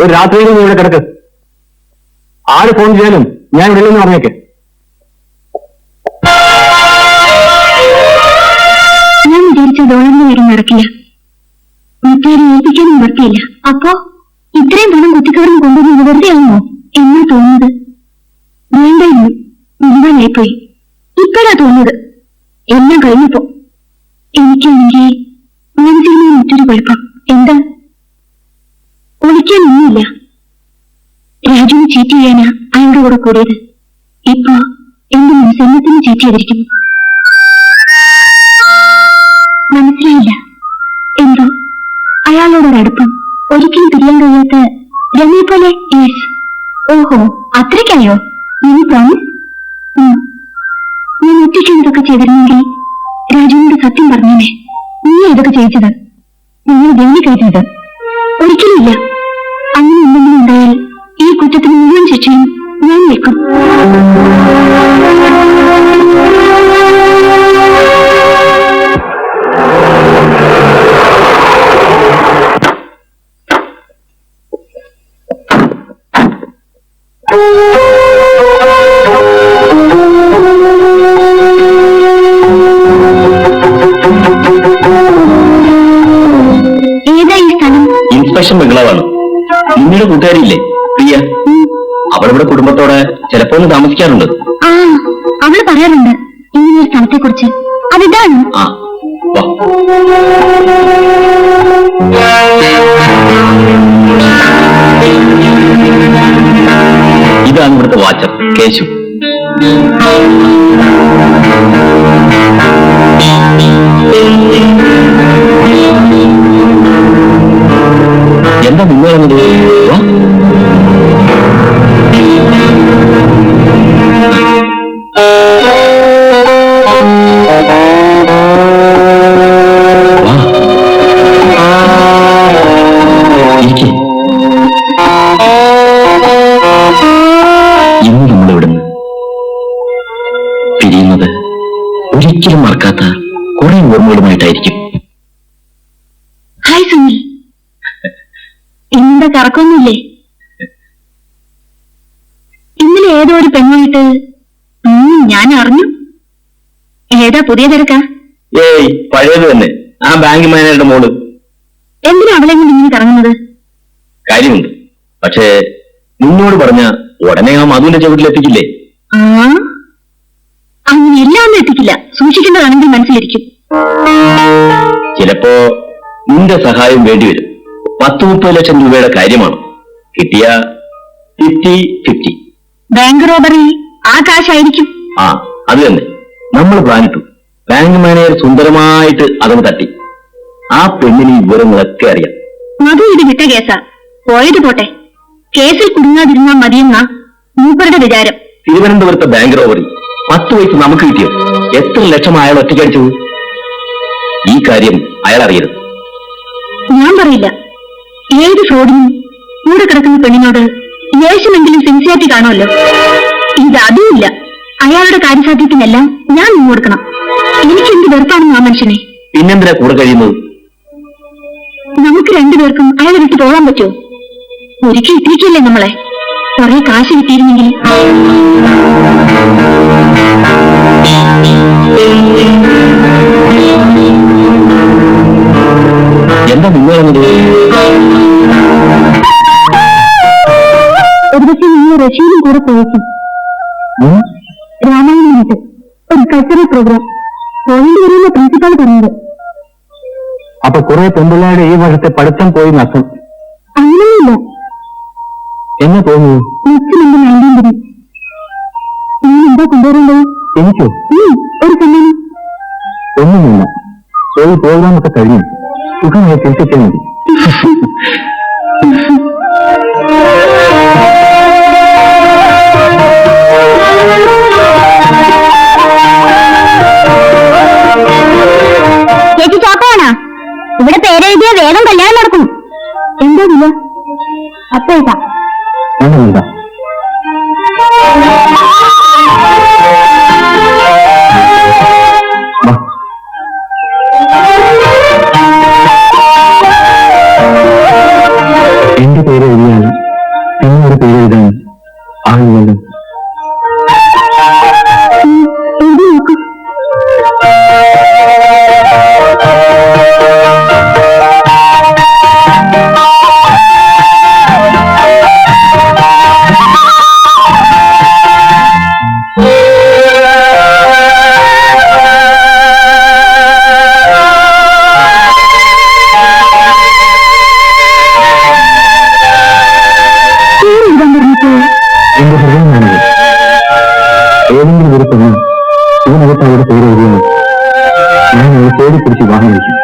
ഒരു രാത്രിയിൽ നീ ഇവിടെ കിടക്ക്. ആര് ഫോൺ ചെയ്യാനും ഞാൻ ഇവിടെ നിന്ന് പറഞ്ഞേക്ക്. ഞാൻ വിചാരിച്ചത് ഓണെന്ന് വരും നടക്കില്ല. വീട്ടുകാരെ ഏൽപ്പിക്കാനും നിർത്തിയില്ല. അപ്പോ ഇത്രയും പണം കുത്തിക്കവറിന് കൊണ്ടുവന്നത് വെറുതെ ആണോ എന്നാ തോന്നുന്നത്? വേണ്ടായിരുന്നു, മുഴുവനായിപ്പോയി. ഇപ്പോഴാ തോന്നുന്നത് എല്ലാം കഴിഞ്ഞപ്പോ. എനിക്കാണെങ്കിൽ മനസ്സിൽ മറ്റൊരു കുഴപ്പം. എന്താ? ഒളിക്കാനൊന്നുമില്ല. രാജുവിനെ ചീറ്റ് ചെയ്യാനാ അയാളുടെ കൂടെ കൂടിയത്. ഇപ്പൊ എന്റെ മനസ്സെന്നത്തിന് ചീറ്റ് ചെയ്തിരിക്കുന്നു. മനസ്സിലായില്ല. എന്തോ അയാളോടൊരടുപ്പം ഒരിക്കലും തിരിയാൻ കഴിയാത്ത രമയെ പോലെ. യെസ്. ഓഹോ, അത്രയ്ക്കായോ? ഇനി പ്രോമിസ്? ഞാൻ ഒറ്റയ്ക്ക് ഇതൊക്കെ ചെയ്തിരുന്നെങ്കിൽ രാജുവിനോട് സത്യം പറഞ്ഞേനെ. നീ ഇതൊക്കെ ചെയ്യിച്ചത്, നിങ്ങൾ ജയിലിൽ കയറ്റിയത്. ഒരിക്കലുമില്ല. അങ്ങനെ എന്തെങ്കിലും ഉണ്ടായാൽ ഈ കുറ്റത്തിന് മുഴുവൻ ശിക്ഷയും ഞാൻ നിൽക്കും. അത്യാവശ്യം ബംഗ്ലാവാണ്. നിങ്ങളുടെ കൂട്ടുകാരിയില്ലേ പ്രിയ? അവളിവിടെ കുടുംബത്തോടെ ചിലപ്പോ ഒന്ന് താമസിക്കാറുണ്ട്. ആ, അവള് പറയാറുണ്ട് ഇങ്ങനൊരു സ്ഥലത്തെ കുറിച്ച്. അതിതാണ്. ആ, വാ. ഇതാണ് ഇവിടുത്തെ വാച്ചർ കേശു. എന്താ നിങ്ങൾ പറഞ്ഞത്? വാ. ഇന്ന് നമ്മളിവിടുന്ന് പിരിയുന്നത് ഒരിക്കലും മറക്കാത്ത കുറെ ഓർമ്മകളുമായിട്ടായിരിക്കും. ഹായ് സുനിൽ, ഇന്നെന്താ കറക്കൊന്നുമില്ലേ? ഇന്നലെ ഏതോ ഒരു പെണ്ണായിട്ട് ഞാൻ അറിഞ്ഞു. ഏതാ പുതിയ തിരക്കാ? ഏയ് പഴയത് തന്നെ, ആ ബാങ്ക് മാനേജറുടെ മോള്. എന്തിനാ അവളെ കൊണ്ട് ഇങ്ങനെ കറങ്ങുന്നത്? കാര്യമുണ്ട്, പക്ഷേ നിന്നോട് പറഞ്ഞ ഉടനെ ആ മധുവിന്റെ ചുവട്ടിലെത്തിക്കില്ലേ? ആ, അങ്ങനെ എല്ലാം ഒന്നും എത്തിക്കില്ല. സൂക്ഷിക്കേണ്ടതാണെങ്കിൽ മനസ്സിലിരിക്കും. ചിലപ്പോ നിന്റെ സഹായം വേണ്ടിവരും. 10-30 ലക്ഷം രൂപയുടെ കാര്യമാണ്. കിട്ടിയ 50-50. ബാങ്ക് റോബറി ആ കാശായിരിക്കും. ആ, അത് തന്നെ. നമ്മൾ പ്ലാനിട്ടു. ബാങ്ക് മാനേജർ സുന്ദരമായിട്ട് അതൊന്ന് തട്ടി. ആ പെണ്ണിന് വിവരങ്ങളൊക്കെ അറിയാം. മധു ഇത് വിട്ട കേസാ. പോയത് പോട്ടെ, കേസിൽ കുടുങ്ങാതിരുന്നാ മതിയെന്ന മൂപ്പരുടെ വിചാരം. തിരുവനന്തപുരത്തെ ബാങ്ക് റോബറി 10 വയസ്സ് നമുക്ക് കിട്ടിയോ? എത്ര ലക്ഷം അയാൾ ഒറ്റയ്ക്കടിച്ചത്? ഈ കാര്യം അയാൾ അറിയരുത്. ഞാൻ പറയില്ല. ഏത് ഫ്രോഡിനും കൂടെ കിടക്കുന്ന പെണ്ണിനോട് ലേശമെങ്കിലും സിൻസിയാരിറ്റി കാണുമല്ലോ. ഇത് അതുമില്ല. അയാളുടെ കാര്യസാധ്യത്തിനെല്ലാം ഞാൻ നിന്ന് കൊടുക്കണം. എനിക്ക് എന്ത് വെറുപ്പാണെന്ന് ആ മനുഷ്യനെ. പിന്നെന്തിനാ കൂടെ കഴിയുന്നത്? നമുക്ക് രണ്ടുപേർക്കും അയാളെ വിട്ട് പോകാൻ പറ്റുമോ? ഒരിക്കൽ ഇട്ടിരിക്കല്ലേ നമ്മളെ. കുറെ കാശ് കിട്ടിയിരുന്നെങ്കിൽ. എന്താ നിങ്ങൾ പറഞ്ഞത്? ഒരു പക്ഷേ നിങ്ങൾ റഷ്യയിലും കൂടെ പോയേക്കും. രാമായണമായിട്ട് ഒരു കൾച്ചറൽ പ്രോഗ്രാം പോയിന്റ് വരുന്ന പ്രിൻസിപ്പാൾ പറഞ്ഞത്. അപ്പൊ കുറെ പെൺപിള്ളേരുടെ ഈ വർഷത്തെ പഠിത്തം പോയി നഷ്ടം. അങ്ങനെയില്ല. എന്നെ തോന്നുന്നു നെക്സ്റ്റ് മന്ത് 19 ഞാൻ എന്താ കൊണ്ടുവരേണ്ടത്? എനിക്കോ? ഒരു പെണ്ണിന്. ഒന്നുമില്ല, പോയി പ്രോഗ്രാമൊക്കെ കഴിഞ്ഞു സുഖമായി തിരിച്ചെത്തിയാൽ മതി. ചേച്ചി ചോക്കയാണോ? ഇവിടെ പേരെഴുതിയ വേഗം കല്യാണം നടക്കും. എന്താ ഇല്ല? അപ്പേട്ടാ ഒന്നുമില്ല. എന്റെ പേര് എഴുതിയാൽ പിന്നെ ഒരു പേര് എഴുതാൻ ആളില്ലല്ലോ. എഴുതി നോക്കൂ. എന്റെ ഹൃദയമാണത്. ഏതെങ്കിലും ഒരു പെണ്ണ് ഇതിനകത്ത് അവരുടെ പേര് എഴുതിയാൽ ഞാൻ അവരെ പേര് പിടിച്ച് വിവാഹം കഴിക്കും.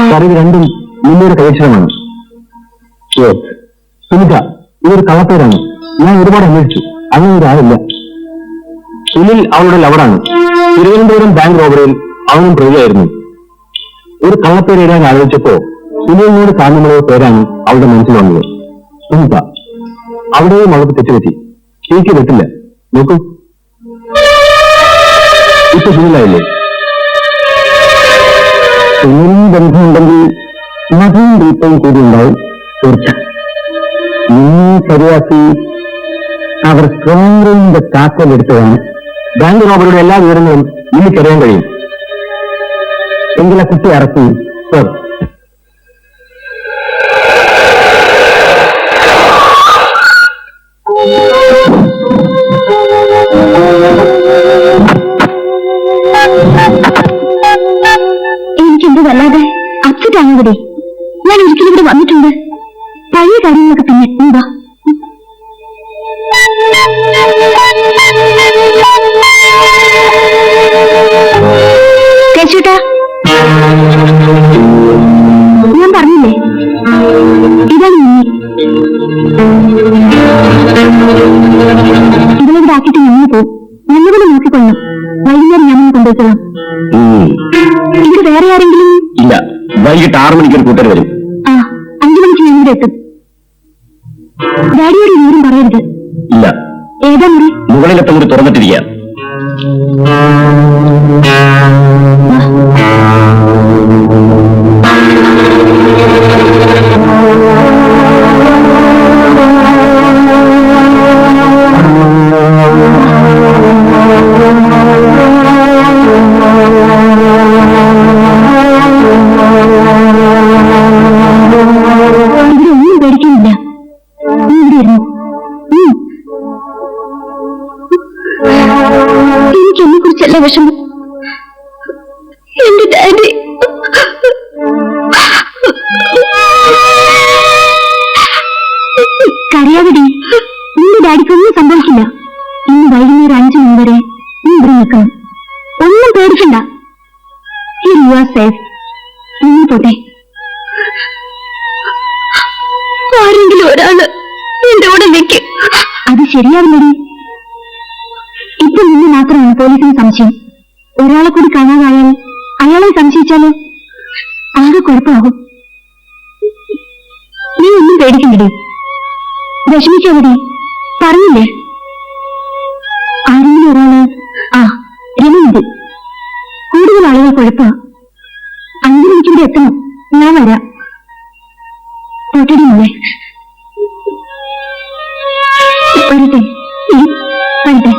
സാർ, ഇത് രണ്ടും നിന്നയുടെ കൈക്ഷരമാണ്. സുനിത, ഇതൊരു കള്ളപ്പേരാണ്. ഞാൻ ഒരുപാട് അന്വേഷിച്ചു, അങ്ങനെ ഒരാളില്ല. സുനിൽ അവളുടെ ലവറാണ്. തിരുവനന്തപുരം ബാങ്ക് റോബറിയിൽ അവനും പ്രതിയായിരുന്നു. ഒരു കള്ളപ്പേര് എഴുതാൻ ആലോചിച്ചപ്പോ സുനിലിനോട് സാമ്യമുള്ള പേരാണ് അവളുടെ മനസ്സിൽ വന്നത്, സുനിത. അവിടെയും അവൾക്ക് തെറ്റുപറ്റി. ശരിക്ക് പറ്റില്ല. നോക്കൂ, ഇപ്പൊ സുനിലായില്ലേ? സുനിലും ബന്ധമുണ്ടെങ്കിൽ മധുവും ദീപവും കൂടി ഉണ്ടാവും തീർച്ച. ശരിയാക്കി അവർ സ്ട്രോങ് റൂമിന്റെ താക്കോൽ എടുത്തതാണ്. ബാങ്ക് റോബറിയുടെ എല്ലാ വിവരങ്ങളും എനിക്കറിയാൻ കഴിയും. എങ്കിലെ കുട്ടി അറക്കി സർ. എനിക്കെന്ത് വല്ലാതെ അപ്സെറ്റ് ആകുകൂടെ. ഞാൻ ഒരിക്കലും ഇവിടെ വന്നിട്ടുണ്ട്. പഴയ കാര്യങ്ങളൊക്കെ പിന്നെ എന്താ? കേച്ചൂട്ടാ, ഞാൻ പറഞ്ഞില്ലേ, ഇതാണ് മിന്നി. ഇവളിവിടെ ആക്കിയിട്ട് ഞങ്ങൾ പോവും. നല്ലപോലെ നോക്കിക്കൊള്ളണം. വൈകുന്നേരം ഞാനൊന്ന് കൊണ്ടുപോയിക്കൊള്ളാം. ഇവിടെ വേറെ ആരെങ്കിലും? ഇല്ല, വൈകിട്ട് 6 മണിക്ക് ഒരു കൂട്ടർ വരും. ആ, 5 മണിക്ക് ഞാനിവിടെ എത്തും. ഡാഡിയോട് വിവരം പറയരുത്. ഇല്ല. ഏതാ മുറി? മുകളിലത്തെ മുറി തുറന്നിട്ടിരിക്കുക. ഇവിടെ ഒന്നും പേടിക്കുന്നില്ല. നീ ഇവിടെ ഇരുന്നു. എനിക്കെന്നെ കുറിച്ചല്ല വിഷമം. എന്റെ ഡാഡി കരയാവടി. നിന്റെ ഡാഡിക്കൊന്നും സംഭവിക്കില്ല. ഇന്ന് വൈകുന്നേരം 5 മണി വരെ നീ ഇവിടെ നിൽക്കണം. ഒന്നും പേടിക്കണ്ട. You are safe. ഇന്ന് പോട്ടെ. ആരെങ്കിലും ഒരാള് എന്റെ കൂടെ നിൽക്കും. അത് ശരിയാവില്ലടി. ഇപ്പൊ നിന്നെ മാത്രമാണ് പോലീസിന് സംശയം. ഒരാളെ കൂടി കാണാതായാൽ അയാളെ സംശയിച്ചാലോ ആകെ കുഴപ്പമാകും. നീ ഒന്നും പേടിക്കണ്ടടി. വിഷമിക്കാവടി. പറഞ്ഞില്ലേ, ആരെങ്കിലും ഒരാള്. ആ, രമയുണ്ട്. കൂടുതൽ ആളുകൾ കുഴപ്പമാ. 5 മണിക്ക് ഇവിടെ എത്തണം. ഞാൻ വരാം. പോട്ടടി മോളെ. വരട്ടെ. വരട്ടെ.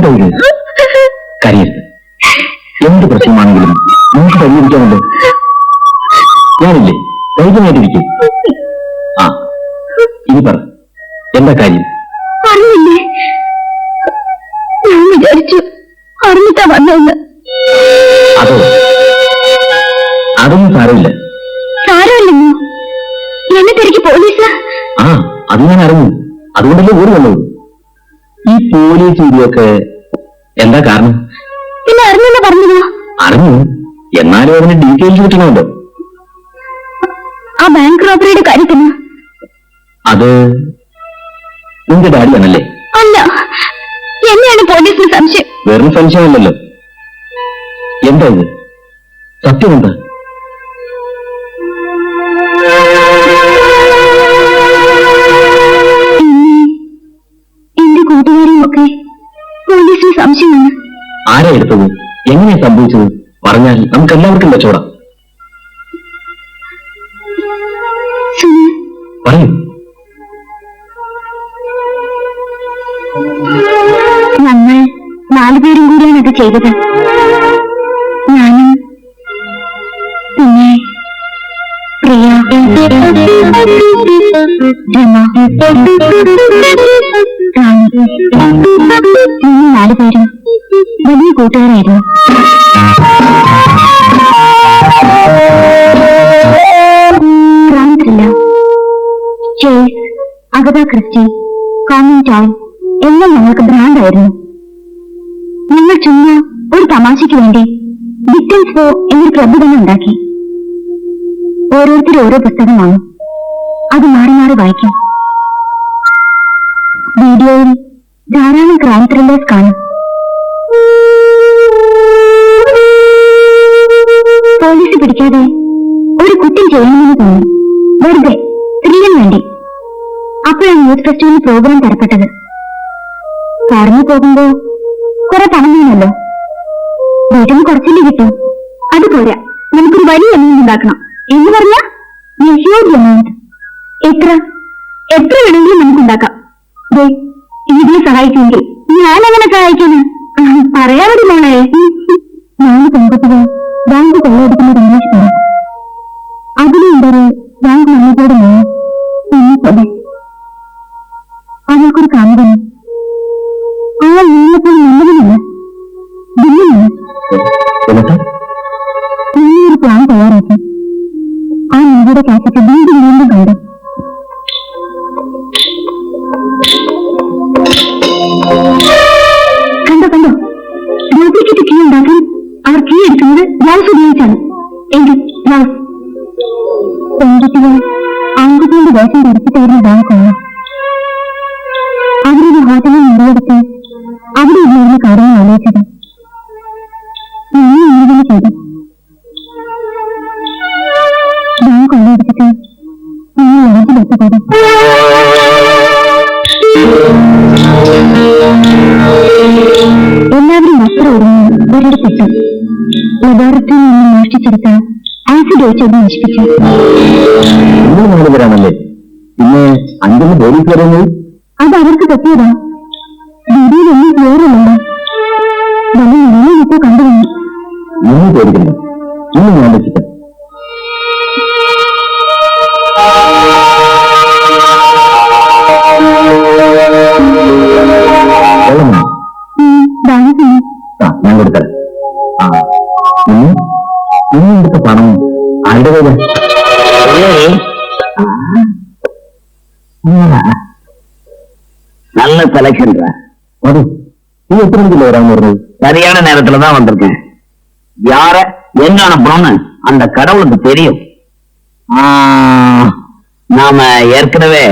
എന്താ ഇത്? കരയരുത്. എന്ത് പ്രശ്നമാണെങ്കിലും നമുക്ക് പരിഹരിക്കാമല്ലോ. ഞാനില്ലേ, ധൈര്യമായിട്ടിരിക്കും. ആ, ഇനി പറ, എന്താ കാര്യം? അറിയില്ലേ, ഞാൻ വിചാരിച്ചു അറിഞ്ഞിട്ടാ വന്നതെന്ന്. അതൊന്നും സാരമില്ല. സാരമില്ലെന്നോ? എന്നെ തിരികെ പോലീസ്? ആ, അത് ഞാൻ അറിഞ്ഞു. അതുകൊണ്ടല്ലേ ഓടി വന്നത്. ഈ പോലീസ് ഇതൊക്കെ എന്താ കാരണം? പിന്നെ അറിഞ്ഞെന്ന് പറഞ്ഞതോ? അറിഞ്ഞു, എന്നാലും അതിന് ഡീറ്റെയിൽസ് കിട്ടണമല്ലോ. ആ ബാങ്ക് റോബറിയുടെ കാര്യത്തിന്? അത് നിന്റെ ഡാഡിയാണല്ലേ? അല്ല, എന്നെയാണ് പോലീസിന് സംശയം. വെറും സംശയമല്ലല്ലോ. എന്താ ഇത്? സത്യമെന്താ? എന്റെ കൂട്ടുകാരെയും ഒക്കെ പോലീസിന് സംശയമാണ്. ആരാ എടുത്തത്? എങ്ങനെയാ സംഭവിച്ചത്? പറഞ്ഞാൽ നമുക്ക് എല്ലാവർക്കും വെച്ചോടാം. പറയൂ. ഞങ്ങൾ 4 പേരും കൂടിയാണ് അത് ചെയ്തത്. ഞാനും പിന്നെ പ്രിയ, രമ, റാണി. 4 പേരും വലിയ കൂട്ടുകാരായിരുന്നു. Crime thriller, chase, Agatha Christie, common toy എല്ലാം ഞങ്ങൾക്ക് ഭ്രാന്തായിരുന്നു. ഞങ്ങൾ ചുമ്മാ ഒരു തമാശയ്ക്ക് വേണ്ടി വിക്ടിംസ് ഫോർ എന്നൊരു ക്ലബ്ബ് തന്നെ ഉണ്ടാക്കി. ഓരോരുത്തരും ഓരോ പുസ്തകം വാങ്ങും, അത് മാറി മാറി വായിക്കും. വീഡിയോയിൽ ധാരാളം ക്രൈം ത്രില്ലേഴ്സ് കാണും. പോലീസ് പിടിക്കാതെ ഒരു കുറ്റം ചെയ്യണമെന്ന് തോന്നി, വെറുതെ ത്രില്ലിന് വേണ്ടി. അപ്പോഴാണ് യൂത്ത് ഫെസ്റ്റിവൽ പ്രോഗ്രാം തരപ്പെട്ടത്. പറഞ്ഞു പോകുമ്പോ കുറെ പണം വേണമല്ലോ. വീട്ടിൽ നിന്ന് കുറച്ചല്ലേ കിട്ടും. അത് പോരാ, നമുക്കൊരു വലിയ എമൗണ്ട് ഉണ്ടാക്കണം എന്ന് പറഞ്ഞാൽ ഹ്യൂജ് എമൗണ്ട്. എത്ര വേണമെങ്കിലും നമുക്ക് ഉണ്ടാക്കാം. ഇതിനെ സഹായിക്കുമെങ്കിൽ ഞാൻ അങ്ങനെ സഹായിക്കാന് പറയാ മതി മോളെ. 4 പെൺകുട്ടികൾ ബാങ്ക് കൊള്ളയടിക്കുന്ന ഇംഗ്ലീഷ് പറയും. അതിലുണ്ടൊരു ബാങ്ക് മാനേജറുടെ മോൻ പോലെ. അവൾക്കൊരു കാമുകനും. അയാൾ നിങ്ങളെപ്പോൾ നല്ലതിനല്ല, ബില്ലിനാണ്. ഒരു പ്ലാൻ തയ്യാറാക്കി ആ നിങ്ങളുടെ കാസറ്റ് വീണ്ടും വീണ്ടും കണ്ടു. കണ്ടോ ഡ്യൂപ്ലിക്കേറ്റ് കീ ഉണ്ടാക്കാൻ അവർ കീ എടുക്കുന്നത് ഗ്ലൗസ് ഉപയോഗിച്ചാണ്. എങ്കിൽ ഗ്ലൗസ് പെൺകുട്ടികൾ ആൺകുട്ടികളുടെ വേഷം ധരിച്ചിട്ടായിരുന്നു ബാങ്ക് കൊള്ളാം. അവരൊരു ഹോട്ടലിൽ മുറിയെടുത്ത് അവിടെ ഇരുന്നിരുന്ന കാര്യങ്ങൾ ആലോചിച്ചത്. ഇങ്ങനെ ചെയ്തു. ബാങ്ക് കൊള്ളയെടുത്തിട്ട് നിങ്ങൾ ഇറങ്ങിലെത്തപ്പെടും. എല്ലാവരും വസ്ത്രം ഒരുങ്ങി ഒരിടത്തെത്തും. ലബോറട്ടറിയിൽ നിന്ന് മോഷ്ടിച്ചെടുത്ത ആസിഡ് ഒഴിച്ചത് നശിപ്പിച്ചു. വരാമല്ലേ? പിന്നെ 5 പോലീസ് വരുന്നത് അത് അവർക്ക് പറ്റിയതാ. വീഡിയോയിൽ ഒന്നും ക്ലിയറുണ്ടോ? വലിയ നിലയിലിപ്പോ കണ്ടുവന്നു. നിങ്ങൾ പേടിക്കുന്നു. ഇന്ന് ഞാൻ വെച്ചിട്ട് ഞാൻ കൊടുത്തത്. ഇന്ന് എടുത്ത പണം ആരുടെ പേര്? நல்ல செலக்ஷன். அது நீ எத்தனை மணிக்கு வராம வருது? சரியான நேரத்துலதான் வந்திருக்கேன். யார எங்க அனுப்பணும்னு அந்த கடவுளுக்கு தெரியும். நாம ஏற்கனவே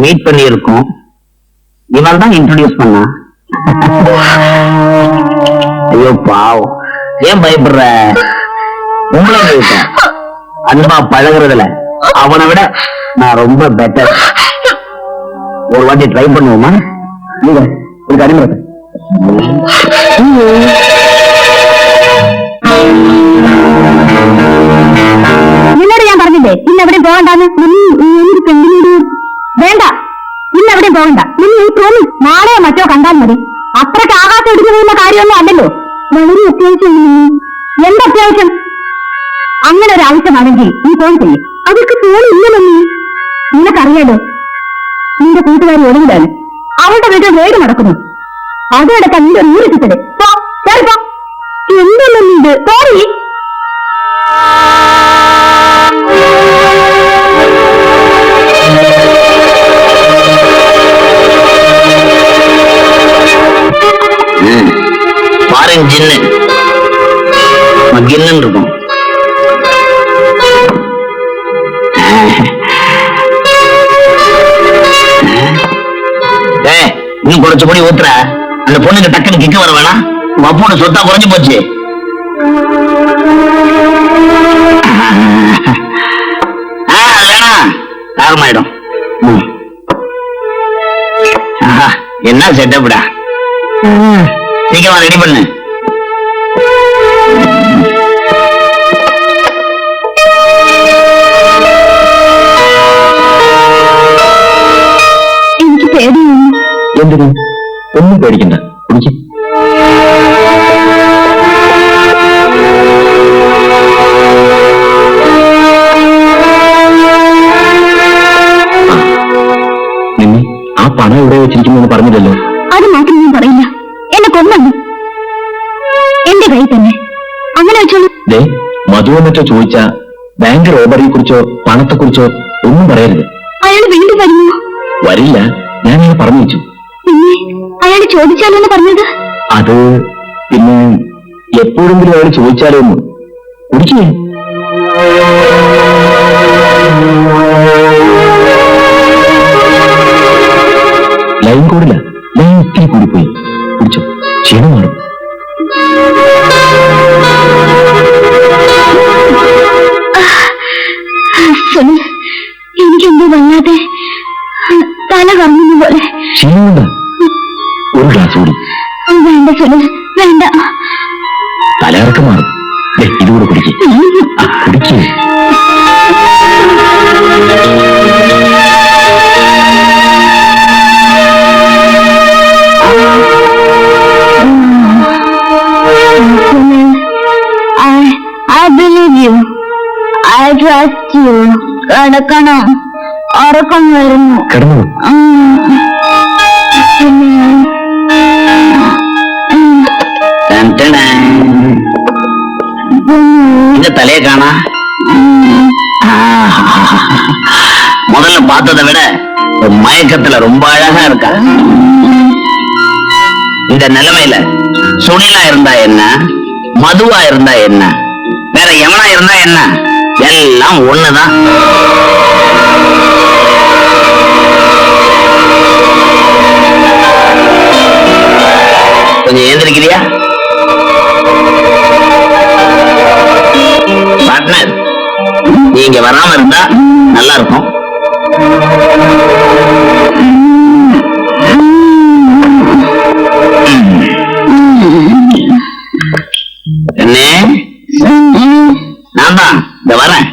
மீட் பண்ணி இருக்கோம். இவள் தான் இன்ட்ரோடியூஸ் பண்ணா. ஐயோ பாவம், ஏன் பயப்படுற? உங்களை அன்பா பழகுறதுல அவனை விட நான் ரொம்ப பெட்டர். ஒரு வாட்டி ட்ரை பண்ணுவோமா? நீங்க ஒரு காரியம் நடக்கும். നിന്നോട് ഞാൻ പറഞ്ഞില്ലേ ഇന്ന് എവിടെയും പോകണ്ടെന്ന്? ഒരു പെണ്ണിനോട് വേണ്ട, ഇന്ന് എവിടെയും പോകണ്ട. നീ തോന്നി നാളെയോ മറ്റോ കണ്ടാൽ മതി. അത്രയ്ക്ക് ആകാത്ത ഒടിഞ്ഞു പോകുന്ന കാര്യമൊന്നും അല്ലല്ലോ. വളരെ അത്യാവശ്യം. എന്തത്യാവശ്യം? അങ്ങനെ ഒരു ആവശ്യമാണെങ്കിൽ നീ ഫോൺ ചെയ്യും. അവർക്ക് ഫോണില്ലല്ലോ. നിനക്കറിയാലോ, നിന്റെ കൂട്ടുകാരി ഒളിവിലാണ്. അവളുടെ വീട്ടിൽ വേട് നടക്കുന്നു. അതെടുക്കാൻ നിന്റെ നൂറ് കിട്ടത്. എന്തല്ലോ ഇത് സോറി. பாருங்க ஜின்னு மகின்னு இருக்கும். இன்னும் குறைச்சு பொடி ஊத்துற. அந்த பொண்ணுக்கு டக்குன்னு கிக்க வர வேணாம். வப்போட சொத்தா குறைஞ்சு போச்சு. வேணாம், காரமாயிடும். என்ன செட்டப்டா. சீக்கிரமா ரெடி பண்ணு. എനിക്ക് പേടിയാണ്. എന്തിനു? ഒന്നും പേടിക്കണ്ട. കുടിക്ക്. നിമ്മി, ആ പണം എവിടെ വെച്ചിരിക്കുന്നു പറഞ്ഞില്ലല്ലോ. അത് മാത്രം ഞാൻ പറയില്ല. എന്നെ കൊന്നു. എന്റെ കയ്യിൽ തന്നെ. അങ്ങനെ വെച്ചോളൂ. ദേ, മധുവോ മറ്റോ ചോദിച്ച ബാങ്ക് റോബറിയെ കുറിച്ചോ പണത്തെക്കുറിച്ചോ ഒന്നും പറയരുത്. അയാൾ വീണ്ടും വരുമോ? വരില്ല, ഞാൻ അയാൾ പറഞ്ഞു വെച്ചു. പിന്നെ അയാൾ ചോദിച്ചാലോന്ന് പറഞ്ഞത്? അത് പിന്നെ എപ്പോഴെങ്കിലും അയാൾ ചോദിച്ചാലോ ഒന്ന്. കുടിക്കേ. ലൈൻ കൂടില്ല, ലൈൻ ഒത്തിരി കൂടിപ്പോയി. കുടിച്ചോ, ക്ഷീണം മാറും. സുനിൽ, എനിക്കെന്തോ വല്ലാതെ തല കറങ്ങുന്ന പോലെ. ക്ഷീണമുണ്ട്. ഒരു ഗ്ലാസ് കൂടി. വേണ്ട സുനിൽ, വേണ്ട. തലകറക്കം മാറും. ഇതുകൂടെ കുടിക്കേ. കുടിക്കേ. I believe you. I trust you. കിടക്കണം. ഉറക്കം വരുന്നു. കിടന്നു. இந்த தலையை காணா. முதல்ல பார்த்ததை விட மயக்கத்துல ரொம்ப அழகா இருக்கா. இந்த நிலைமையில சுனிலா இருந்தா என்ன, மதுவா இருந்தா என்ன, வேற எவனா இருந்தா என்ன, எல்லாம் ஒண்ணுதான். கொஞ்சம் ஏந்திருக்கிறியா பார்ட்னர்? நீங்க வராம இருந்தா நல்லா இருக்கும். என்ன? நான் தான் இந்த வரேன்.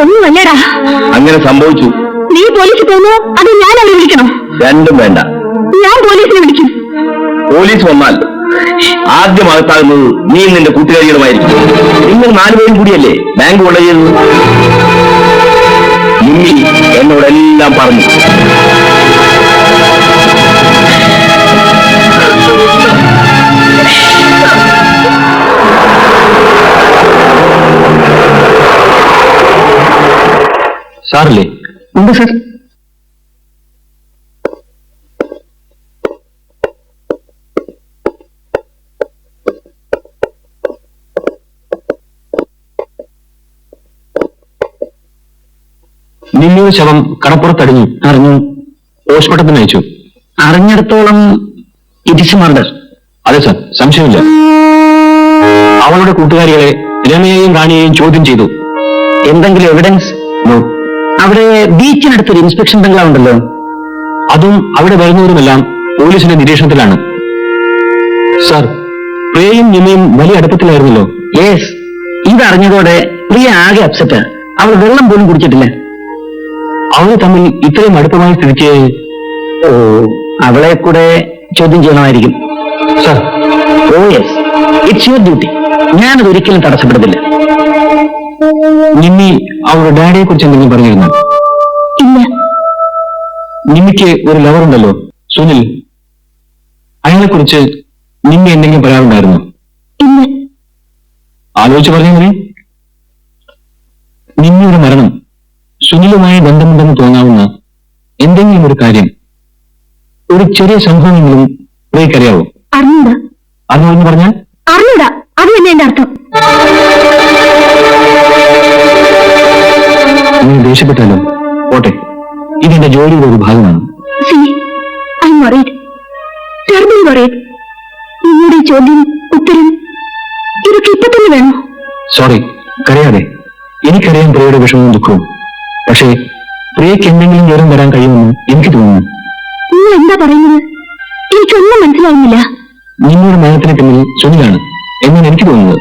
ഒന്നുമല്ലടാ. അങ്ങനെ സംഭവിച്ചു. നീ പോലീസിൽ പോകുന്നു, അത് ഞാൻ അവരെ വിളിക്കണം? രണ്ടും വേണ്ട. ഞാൻ പോലീസിനെ വിളിക്കും. പോലീസ് വന്നാൽ ആദ്യം അകത്താകുന്നത് നീ നിന്റെ കൂട്ടുകാരികളുമായിരിക്കും. നിങ്ങൾ 4 പേരും കൂടിയല്ലേ ബാങ്ക് കൊള്ള ചെയ്തത്? നിമ്മി എന്നോടെല്ലാം പറഞ്ഞു. സാറല്ലേ? ഉണ്ട് സർ. നിമ്മിയുടെ ശവം കടപ്പുറത്തടിഞ്ഞു. അറിഞ്ഞു. പോസ്റ്റ്മോർട്ടത്തിന് അയച്ചു. അറിഞ്ഞിടത്തോളം ഇറ്റ് ഇസ് മർഡർ. അതെ സർ, സംശയമില്ല. അവളുടെ കൂട്ടുകാരികളെ രമയെയും റാണിയെയും ചോദ്യം ചെയ്തു. എന്തെങ്കിലും എവിഡൻസ്? നോ. അവിടെ ബീച്ചിനടുത്തൊരു ഇൻസ്പെക്ഷൻ ബംഗ്ലാവ് ഉണ്ടല്ലോ, അതും അവിടെ വരുന്നവരുമെല്ലാം പോലീസിന്റെ നിരീക്ഷണത്തിലാണ്. സർ, പ്രിയയും നിമ്മയും വലിയ അടുപ്പത്തിലായിരുന്നല്ലോ. യെസ്. ഇതറിഞ്ഞതോടെ പ്രിയ ആകെ അപ്സെറ്റ്. അവൾ വെള്ളം പോലും കുടിച്ചിട്ടില്ല. അവര് തമ്മിൽ ഇത്രയും അടുപ്പമായ സ്ഥിതിക്ക് ഓ, അവളെ കൂടെ ചോദ്യം ചെയ്യണമായിരിക്കും. Sir. Oh yes, it's your duty. ഞാനത് ഒരിക്കലും തടസ്സപ്പെടുത്തില്ല. നിമ്മി അവരുടെ ഡാഡിയെ കുറിച്ച് എന്തെങ്കിലും പറഞ്ഞിരുന്നു? ഇല്ല. നിമ്മിക്ക് ഒരു ലവർ ഉണ്ടല്ലോ, സുനിൽ. അയാളെ കുറിച്ച് നിമ്മി എന്തെങ്കിലും പറയാറുണ്ടായിരുന്നു? ഇല്ല. ആലോചിച്ച് പറഞ്ഞാൽ മതി. നിമ്മിയുടെ മരണം സുനിലുമായി ബന്ധമുണ്ടെന്ന് തോന്നാവുന്ന എന്തെങ്കിലും ഒരു കാര്യം, ഒരു ചെറിയ സംഭവമെങ്കിലും പ്രിയക്കറിയാവോ? അറിഞ്ഞൂടാ. അറിഞ്ഞു പറഞ്ഞാൽ? അറിഞ്ഞൂടാ, അത് തന്നെ എന്റെ അർത്ഥം. നീ ദേഷ്യപ്പെട്ടാലോ? പോട്ടെ, ഇതെന്റെ ജോലിയുടെ ഒരു ഭാഗമാണ്. See, I'm worried. Terribly worried. നിങ്ങളുടെ ഈ ചോദ്യം, ഉത്തരം ഇതൊക്കെ ഇപ്പൊ തന്നെ വേണോ? സോറി, കരയാതെ. എനിക്കറിയാം പ്രിയയുടെ വിഷമവും ദുഃഖവും. പക്ഷേ പ്രിയയ്ക്ക് എന്തെങ്കിലും വിവരം വരാൻ കഴിയുമെന്ന് എനിക്ക് തോന്നുന്നു. നിങ്ങൾ എന്താ പറയുന്നത്? എനിക്കൊന്നും മനസ്സിലാവുന്നില്ല. നിങ്ങളുടെ മരണത്തിന് പിന്നിൽ സുനിലാണ് എന്നാണ് എനിക്ക് തോന്നുന്നത്.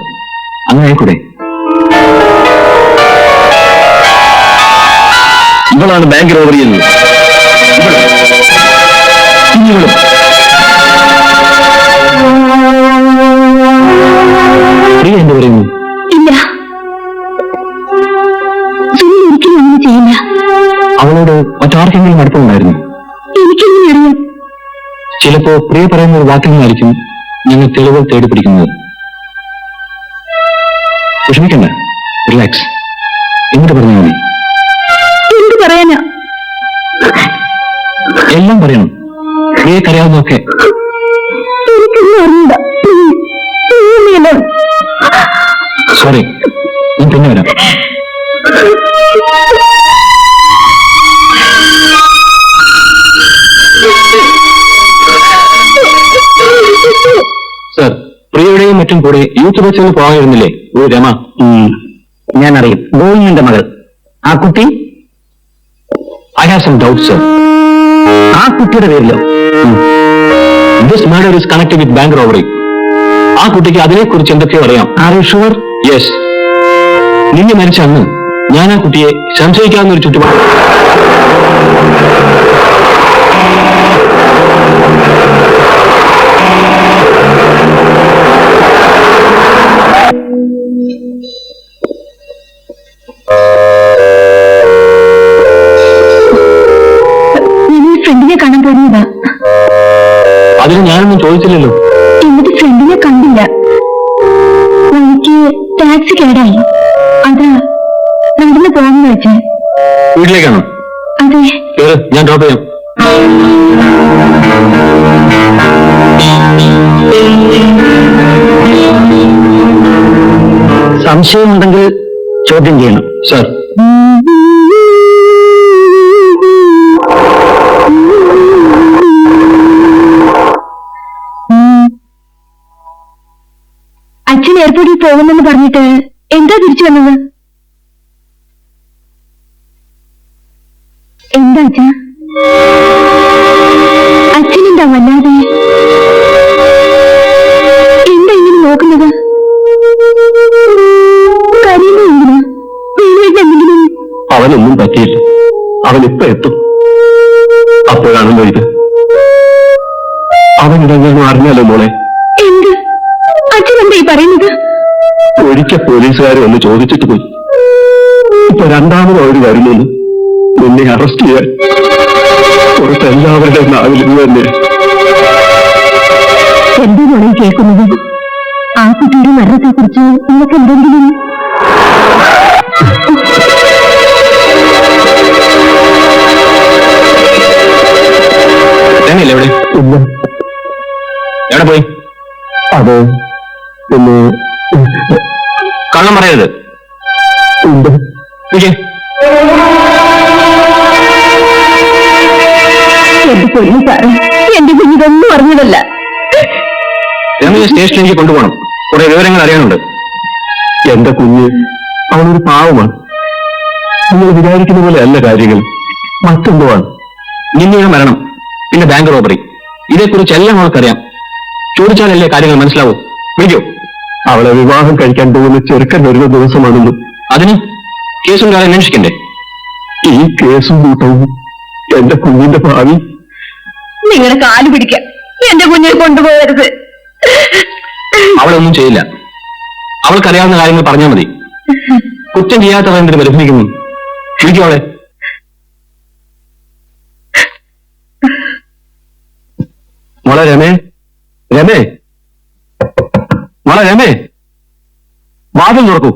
അങ്ങനെ ആയിക്കൂടെ? ഇവളാണ് ബാങ്ക് റോബറി ചെയ്യുന്നത്. പ്രിയ എന്ത് പറയുന്നു? ഇല്ല, സുനിൽ ഒരിക്കലും അങ്ങനെ ചെയ്യില്ല. അവളോട് മറ്റാർക്കെങ്കിലും അടുപ്പമുണ്ടായിരുന്നു? എനിക്കെങ്ങനെ അറിയാം? ചിലപ്പോ പ്രിയ പറയുന്ന ഒരു വാക്കിൽ നിന്നായിരിക്കും ഞങ്ങൾ തെളിവുകൾ തേടി പിടിക്കുന്നത്. വിഷമിക്കണ്ട, റിലാക്സ്. എന്നിട്ട് പറഞ്ഞാൽ മതി. എന്ത് പറയാനാ? എല്ലാം പറയണം, പ്രിയക്കറിയാവുന്നതൊക്കെ. എനിക്കൊന്നും അറിയില്ല. സോറി, ഞാൻ പിന്നെ വരാം. സർ, പ്രിയയുടെയും മറ്റും കൂടെ യൂത്ത് ബസ്സിൽ പോകാനിരുന്നില്ലേ ഒരു രമ? ഞാനറിയും. ഗോവിന്ദന്റെ മകൾ. ആ കുട്ടി? I have some doubt sir. ആ കുട്ടിയുടെ പേരിലോ? This murder is connected with bank robbery. ആ കുട്ടിക്ക് അതിനെക്കുറിച്ച് എന്തൊക്കെയോ അറിയാം. Are you sure? യെസ്. നിന്നെ മരിച്ച അന്ന് ഞാൻ ആ കുട്ടിയെ സംശയിക്കാവുന്ന ഒരു ചുറ്റുപാട്. ഫ്രണ്ടിനെ കാണാൻ പോകുന്നതാ. അതിന് ഞാനൊന്നും ചോദിച്ചില്ലല്ലോ. എന്നിട്ട് ഫ്രണ്ടിനെ കണ്ടില്ല. എനിക്ക് ടാക്സി കേടായി, അതാ നടന്നു പോകാന്ന് വെച്ചേ. വീട്ടിലേക്കാണോ? അതെ. കേറ്, ഞാൻ ഡ്രോപ്പ് ചെയ്യാം. സംശയമുണ്ടെങ്കിൽ ചോദ്യം ചെയ്യണം. സർ. അച്ഛൻ എയർപോർട്ടിൽ പോകുമെന്ന് പറഞ്ഞിട്ട് എന്താ തിരിച്ചു വന്നത്? എന്താ അച്ഛനെന്താ വല്ലാതെ? നോക്കുന്നത്? കരയുന്നു എന്തിനാ? അവനൊന്നും പറ്റിയില്ല. അവൻ ഇപ്പൊ എത്തും. അപ്പോഴാണല്ലോ ഇത്. അവനിതെങ്ങനെ അറിഞ്ഞാലോ മോളെ? എന്ത്? അച്ഛൻ എന്താ ഈ പറയുന്നത്? ഒരിക്കൽ പോലീസുകാർ ഒന്ന് ചോദിച്ചിട്ട് പോയി. ഇപ്പൊ രണ്ടാമത് അവർ വരുമെന്ന് നിന്നെ അറസ്റ്റ് ചെയ്യാൻ. പുറത്ത് എല്ലാവരുടെ നാവിൽ ഇത് തന്നെ. എന്റെ മോളെ കേൾക്കുന്നത്? ആ കുട്ടിയുടെ മരണത്തെ കുറിച്ച് നിങ്ങൾക്ക് എന്തെങ്കിലും? എവിടെ എവിടെ പോയി? അത് പിന്നെ കള്ളം പറയരുത്. എന്റെ പൊന്നു സാറേ, എന്റെ കുഞ്ഞിതൊന്നും അറിഞ്ഞതല്ല. രമയെ സ്റ്റേഷനിലേക്ക് കൊണ്ടുപോകണം. കുറെ വിവരങ്ങൾ അറിയാനുണ്ട്. എന്റെ കുഞ്ഞ് അവനൊരു പാവമാണ്. നിങ്ങൾ വിചാരിക്കുന്ന പോലെ അല്ല കാര്യങ്ങൾ. മറ്റെന്തോ ആണ്. നിന്നയുടെ മരണം, പിന്നെ ബാങ്ക് റോബറി, ഇതേക്കുറിച്ച് എല്ലാം അവൾക്കറിയാം. ചോദിച്ചാലല്ലേ കാര്യങ്ങൾ മനസ്സിലാവൂ. വിളിക്കൂ. അവളെ വിവാഹം കഴിക്കാൻ പോകുന്ന ചെറുക്കൻ വരുന്ന ദിവസമാണെന്ന്. അതിന് കേസും കാര്യം അന്വേഷിക്കണ്ടേ? ഈ കേസും കൂട്ടവും എന്റെ കുഞ്ഞിന്റെ ഭാവി. നിങ്ങളുടെ കാല് പിടിക്കാം. എന്റെ കുഞ്ഞിനെ കൊണ്ടുപോകരുത്. അവളൊന്നും ചെയ്യില്ല. അവൾക്കറിയാവുന്ന കാര്യങ്ങൾ പറഞ്ഞാൽ മതി. കുറ്റം ചെയ്യാത്തവർ എന്തിനു പരിഭ്രമിക്കുന്നു? വിളിക്കൂ അവളെ. മോളെ രമേ, രമേ, മോളെ രമേ, വാതിൽ തുറക്കൂ.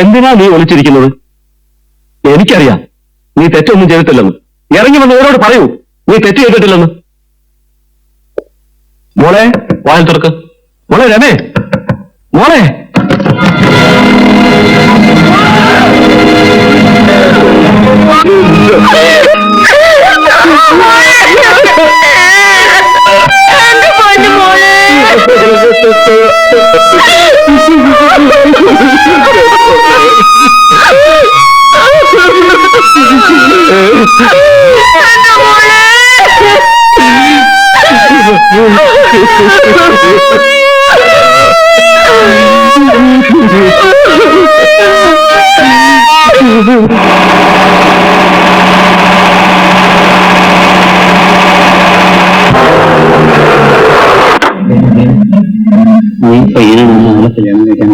എന്തിനാ നീ ഒളിച്ചിരിക്കുന്നത്? എനിക്കറിയാം നീ തെറ്റൊന്നും ചെയ്തിട്ടില്ലെന്ന്. ഇറങ്ങി വന്ന് ഇവരോട് പറയൂ നീ തെറ്റ് ചെയ്തിട്ടില്ലെന്ന്. മോളെ വാതിൽ തുറക്ക്. മോളെ രമേ, മോളെ. നീ പയ്യനെ നമ്മളെ കല്യാണം കഴിക്കാൻ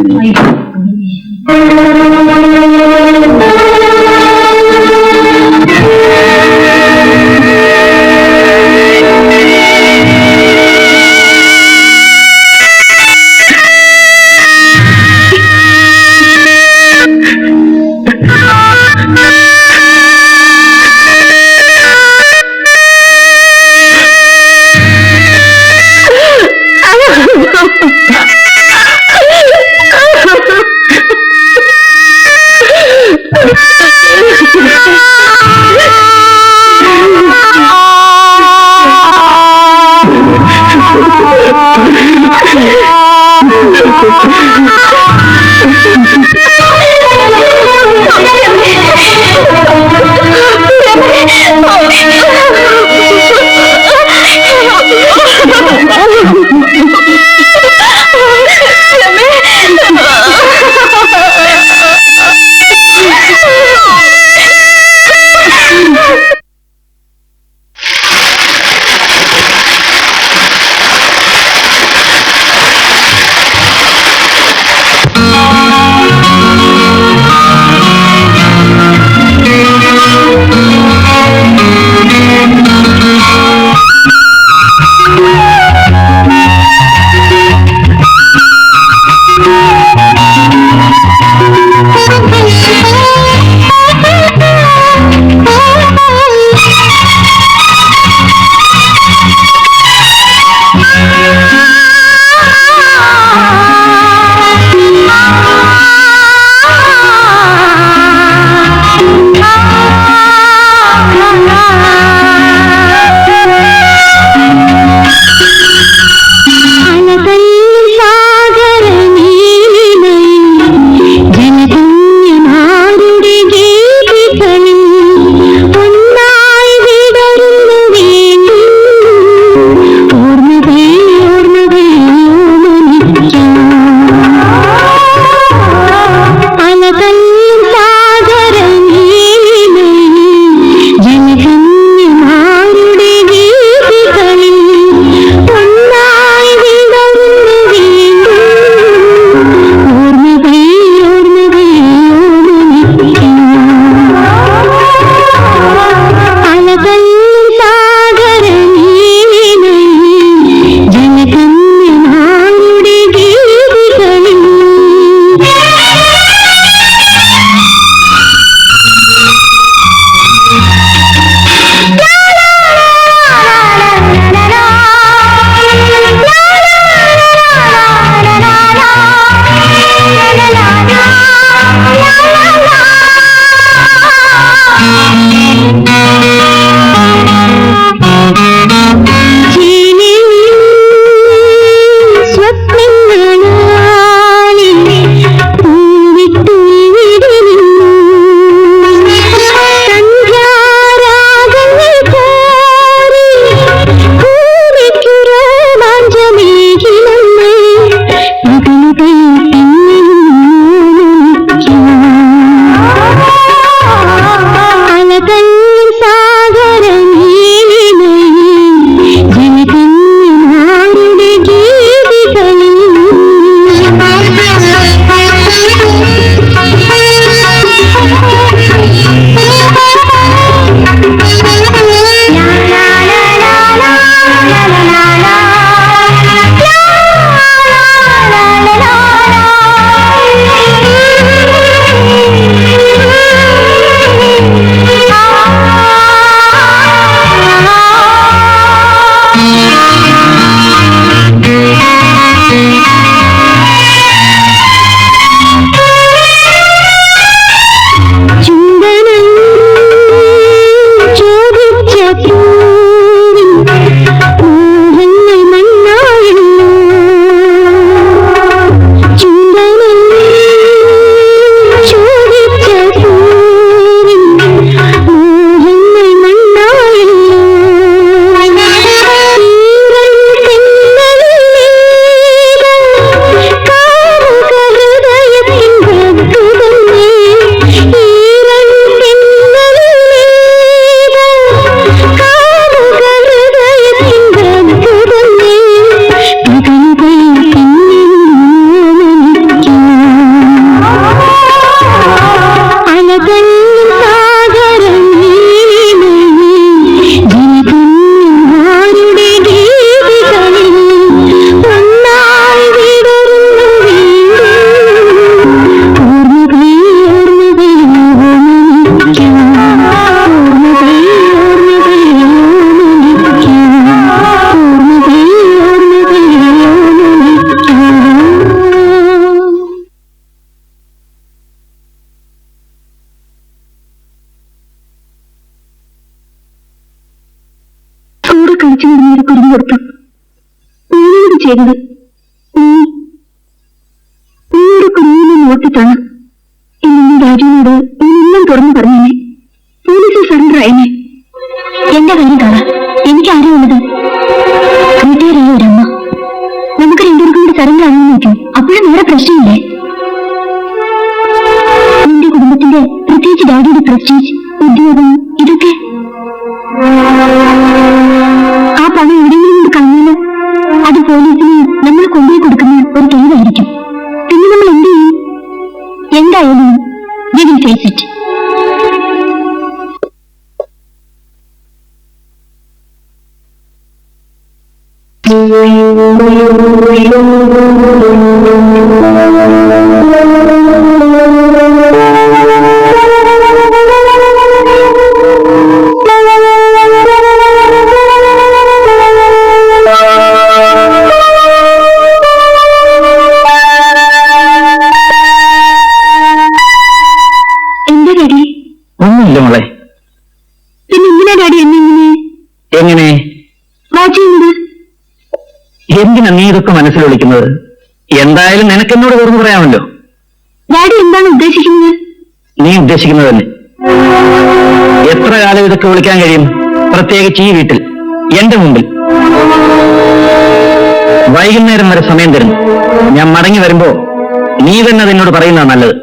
കളിച്ചു വരുന്നൊരു കുരുങ്ങി കൊടുത്തു. നീയോട് ചെയ്തത് നീയുടെ കുരുങ്ങിനെ നോക്കിട്ടാണ്. ഇല്ലെങ്കിൽ രാജുവിനോട് നീയെല്ലാം തുറന്നു പറഞ്ഞേ. പോലീസിൽ സറണ്ടർ ആയനെ. എന്റെ കാര്യം കാണാം. എനിക്ക് ആരുള്ളത് വീട്ടുകാരായ ഒരമ്മ. നമുക്ക് രണ്ടുപേർക്കും കൂടി സറണ്ടർ ആണെന്ന് നോക്കും. അപ്പോഴും വേറെ പ്രശ്നമില്ലേ? നിന്റെ കുടുംബത്തിന്റെ, പ്രത്യേകിച്ച് ഡാഡിയുടെ പ്രസ്റ്റീജ്, ഉദ്യോഗം, ഇതൊക്കെ ആ പണം എവിടെയെങ്കിലും കൊണ്ട് കളഞ്ഞാല് അത് പോലീസിന് നമ്മൾ കൊണ്ടുപോയി കൊടുക്കുന്ന ഒരു തെളിവായിരിക്കും. പിന്നെ നമ്മൾ എന്ത് ചെയ്യും? എന്തായാലും we will face it. ഒന്നുമില്ല മോളെ. പിന്നെ എന്തിനാ ഡാഡി എങ്ങനെ വാച്ചുണ്ട്? എന്തിനാ നീ ഇതൊക്കെ മനസ്സിൽ വിളിക്കുന്നത്? എന്തായാലും നിനക്കെന്നോട് തുറന്നു പറയാമല്ലോ. ഡാഡി എന്താണ് ഉദ്ദേശിക്കുന്നത്? നീ ഉദ്ദേശിക്കുന്നത് തന്നെ. എത്ര കാലം ഇതൊക്കെ വിളിക്കാൻ കഴിയും? പ്രത്യേകിച്ച് ഈ വീട്ടിൽ, എന്റെ മുമ്പിൽ. വൈകുന്നേരം വരെ സമയം തരുന്നു. ഞാൻ മടങ്ങി വരുമ്പോ നീ തന്നെ എന്നോട് പറയുന്നതാണ് നല്ലത്.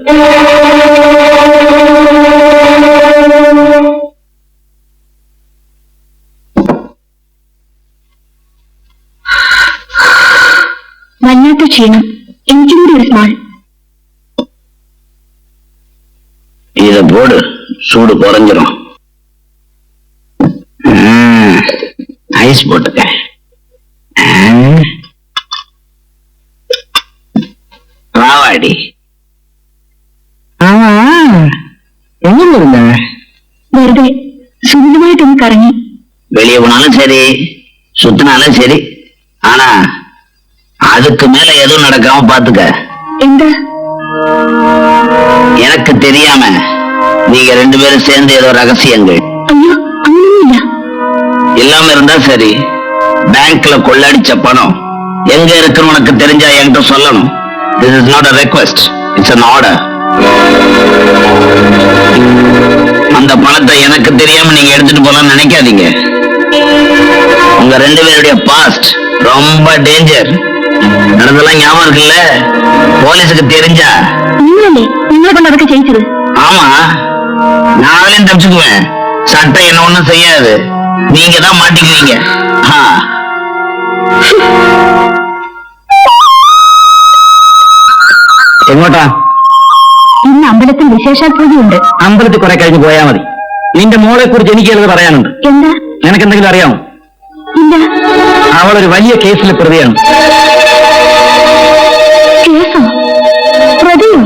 വല്ലാത്ത ക്ഷീണം. എനിക്കും കൂടി ഒരു സ്മാൾ. இத போடு, சூடு குறைஞ்சிரும். ஐஸ் போட்டுக்க. ராவாடி എങ്ങനെയല്ല വെറുതെ സുന്ദരമായിട്ടൊന്ന് കറങ്ങി. வெளியே போனாலும் சரி, சுத்தினாலும் சரி, ஆனா அதுக்கு மேல எதுவும் நடக்காம பாத்துக்க. എന്താ? எனக்கு தெரியாம நீங்க ரெண்டு பேரும் சேர்ந்து ஏதோ ரகசியங்கள் അയ്യോ, അങ്ങനെയൊന്നുമില്ല. இல்லாம இருந்தா சரி. பேங்க்ல கொள்ளடிச்ச பணம் எங்க இருக்குன்னு உனக்கு தெரிஞ்சா என்கிட்ட சொல்லணும். This is not a request, it's an order. அந்த பணத்தை எனக்கு தெரியாம நீங்க எடுத்துட்டு போலாம்னு நினைக்காதீங்க. உங்க ரெண்டு பேருடைய பாஸ்ட் ரொம்ப டேஞ்சர். நடந்தெல்லாம் ஞாபகம் இருக்குல்ல? போலீஸுக்கு தெரிஞ்சா നിങ്ങളല്ലേ നിങ്ങളെ കൊണ്ട് അതൊക്കെ ചെയ്യിച്ചത്? ஆமா, நான் அதுலயும் தப்பிச்சுக்குவேன். சட்டம் என்ன ஒண்ணும் செய்யாது. நீங்க தான் மாட்டிக்குவீங்க. എങ്ങോട്ടാ? ഇന്ന് അമ്പലത്തിൽ വിശേഷാൽ പൂജയുണ്ട്. അമ്പലത്തിൽ കുറെ കഴിഞ്ഞ് പോയാൽ മതി. നിന്റെ മോളെ കുറിച്ച് എനിക്ക് ചിലത് പറയാനുണ്ട്. എന്താ? നിനക്കെന്തെങ്കിലും അറിയാമോ? ഇല്ല. അവളൊരു വലിയ കേസിലെ പ്രതിയാണ്. കേസോ? പ്രതിയോ?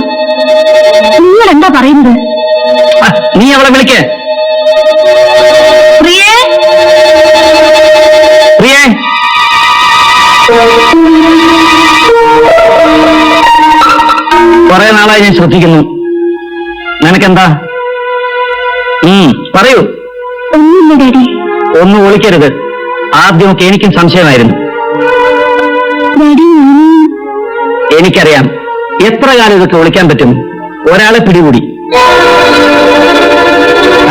നിങ്ങൾ എന്താ പറയുന്നത്? നീ അവളെ വിളിക്കേ. പ്രിയേ, പ്രിയേ, കുറെ നാളായി ഞാൻ ശ്രദ്ധിക്കുന്നു. നിനക്കെന്താ? പറയൂ. ഒന്നുമില്ല ഡാഡി. ഒന്നും ഒളിക്കരുത്. ആദ്യമൊക്കെ എനിക്കും സംശയമായിരുന്നു. ഡാഡി, എനിക്കറിയാം എത്ര കാലം ഇതൊക്കെ ഒളിക്കാൻ പറ്റും. ഒരാളെ പിടികൂടി,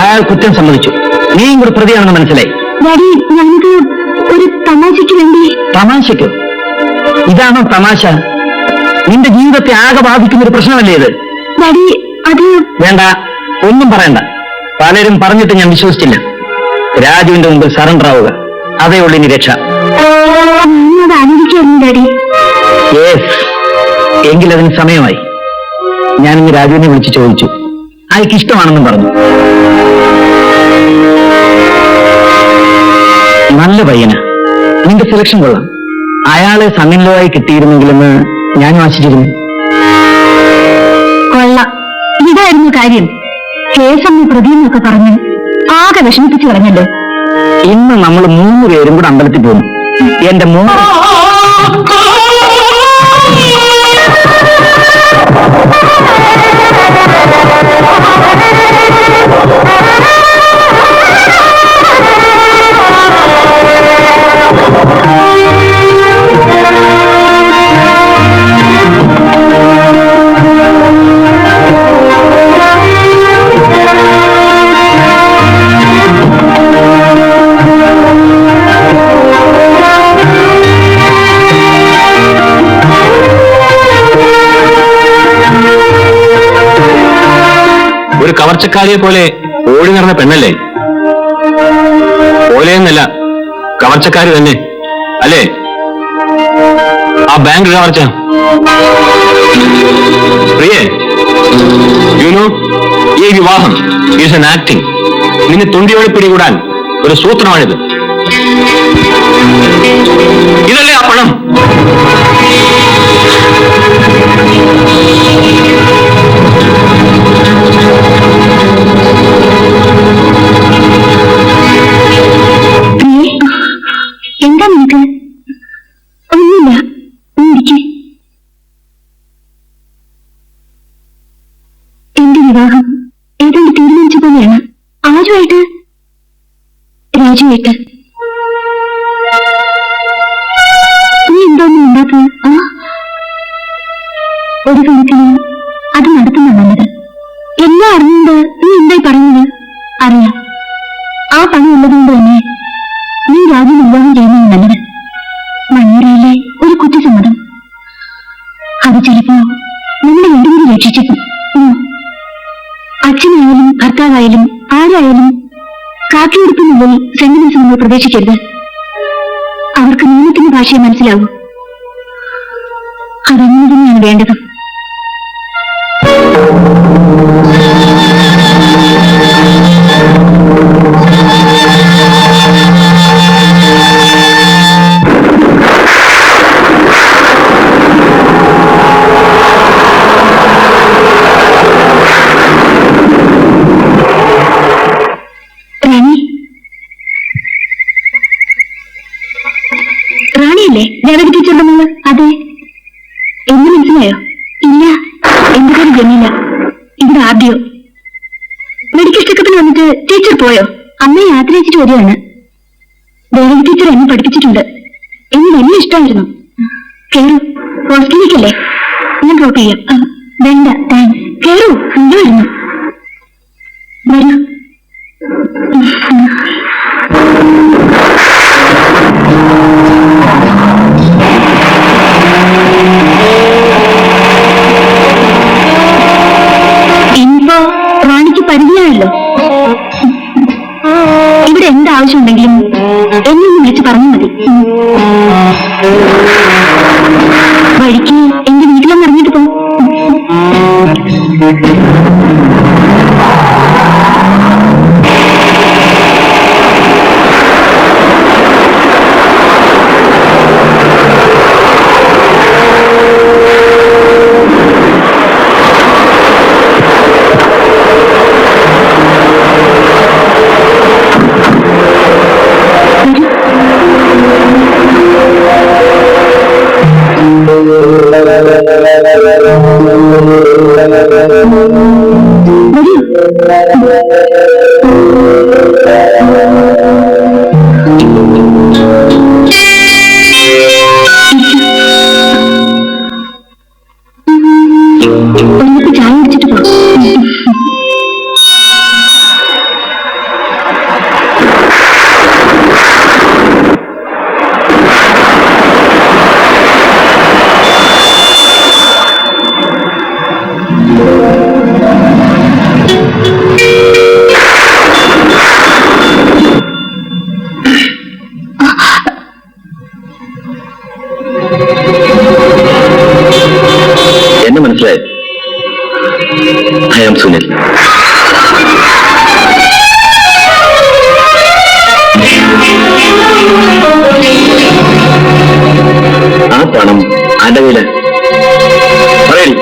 അയാൾ കുറ്റം സമ്മതിച്ചു. നീയും കൂടി പ്രതിയാണെന്ന് മനസ്സിലായി. ഡാഡി, ഞങ്ങൾക്ക് ഒരു തമാശയ്ക്ക് വേണ്ടി. തമാശയ്ക്കോ? ഇതാണോ തമാശ? നിന്റെ ജീവിതത്തെ ആകെ ബാധിക്കുന്ന ഒരു പ്രശ്നമല്ലേ ഇത്? ഡാഡി, അത് വേണ്ട, ഒന്നും പറയണ്ട. പലരും പറഞ്ഞിട്ട് ഞാൻ വിശ്വസിച്ചില്ല. രാജുവിന്റെ മുമ്പിൽ സറണ്ടർ ആവുക, അതേ ഉള്ളൂ ഇനി രക്ഷ. ഞാനത് ആലോചിക്കായിരുന്നു ഡാഡി. യെസ്, എങ്കിലതിന് സമയമായി. ഞാനിന്ന് രാജുവിനെ വിളിച്ച് ചോദിച്ചു. അയാൾക്ക് ഇഷ്ടമാണെന്നും പറഞ്ഞു. നല്ല പയ്യന, നിന്റെ സെലക്ഷൻ കൊള്ളാം. അയാളെ സണ്ണിലോ കിട്ടിയിരുന്നെങ്കിലെന്ന് ഞാൻ ആശിച്ചിരുന്നു. കൊള്ളാം. ഇതായിരുന്നു കാര്യം. കേസമ്മ പ്രതിയെന്നൊക്കെ പറഞ്ഞ് ആകെ വിഷമിപ്പിച്ചു കളഞ്ഞല്ലോ. ഇന്ന് നമ്മൾ 3 പേരും കൂടെ അമ്പലത്തിൽ പോകുന്നു. എന്റെ മോൻ കവർച്ചക്കാരിയെ പോലെ ഓടി നടന്ന പെണ്ണല്ലേ? പോലെയെന്നല്ല, കവർച്ചക്കാരി തന്നെ അല്ലേ? ആ ബാങ്ക് കവർച്ച. പ്രിയേ, യുനോ, ഈ വിവാഹം ഈസ് എൻ ആക്ടിംഗ്. നിന്നെ തുണ്ടിയോടെ പിടികൂടാൻ ഒരു സൂത്രമാണിത്. ഇതല്ലേ ആ പണം? എന്താ നിനക്ക്? ഒന്നുമില്ല, ഇരിക്കെ. എന്റെ വിവാഹം ഏതാണ്ട് തീരുമാനിച്ച പോലെയാണ്. ആരുമായിട്ട്? രാജുവായിട്ട്. നീ എന്തോന്നും ഉണ്ടാക്കുക? ഒരു കണക്കിന് അത് നടത്തുന്ന നല്ലത്. എല്ലാം അറിഞ്ഞുകൊണ്ട് നീ എന്തായി പറയുന്നത്? അറിയാം. ആ പണം ഉള്ളതുകൊണ്ട് തന്നെ നീ രാജു വിവാഹം ചെയ്യുന്നത് നല്ലത്. മണ്ണൂരയിലെ ഒരു കുറ്റസമ്മതം, അത് ചിലപ്പോ നമ്മുടെ രണ്ടുപേരും രക്ഷിച്ചേക്കും. അച്ഛനായാലും ഭർത്താവായാലും ആരായാലും കാക്കിയെടുപ്പിനുള്ളിൽ സെന്റിമെന്റ്സ് നമ്മൾ പ്രവേശിക്കരുത്. അവർക്ക് നിയമത്തിന്റെ ഭാഷയെ മനസ്സിലാവൂ. അതങ്ങനെ തന്നെയാണ് വേണ്ടത്. റാണിയല്ലേ രേവതി ടീച്ചറുടെ മോള്? അതെ. എന്ന് മനസ്സിലായോ? ഇല്ല, എന്റെ പേര് ജമീല. ഇവിടെ ആദ്യോ. മെഡിക്കൽ ചെക്കപ്പിന് വന്നിട്ട് ടീച്ചർ പോയോ? അമ്മയെ യാത്ര അയച്ചിട്ട് വരികയാണ്. രേവതി ടീച്ചർ എന്നെ പഠിപ്പിച്ചിട്ടുണ്ട്. എന്നെ വലിയ ഇഷ്ടമായിരുന്നു. കേറു, ഹോസ്റ്റലിലേക്കല്ലേ? ഞാൻ ഡ്രോപ്പ് ചെയ്യാം. വേണ്ട, താങ്ക്സ്. കേറു, ഇല്ല വരുന്നു. വരൂ. ഇനിയിപ്പോ റാണിക്ക് പരിചയമായല്ലോ. ഇവിടെ എന്താവശ്യമുണ്ടെങ്കിലും എന്നെ ഒന്ന് വിളിച്ച് പറഞ്ഞാൽ മതി. വഴിക്ക് എന്റെ വീട്ടിലൊന്ന് ഇറങ്ങിയിട്ട് പോ. ചായ കുടിച്ചിട്ട് പോ. എന്നെ മനസ്സിലായി. I am Sunil. ആ പണം ആരുടെ കയ്യില്? പറയടി,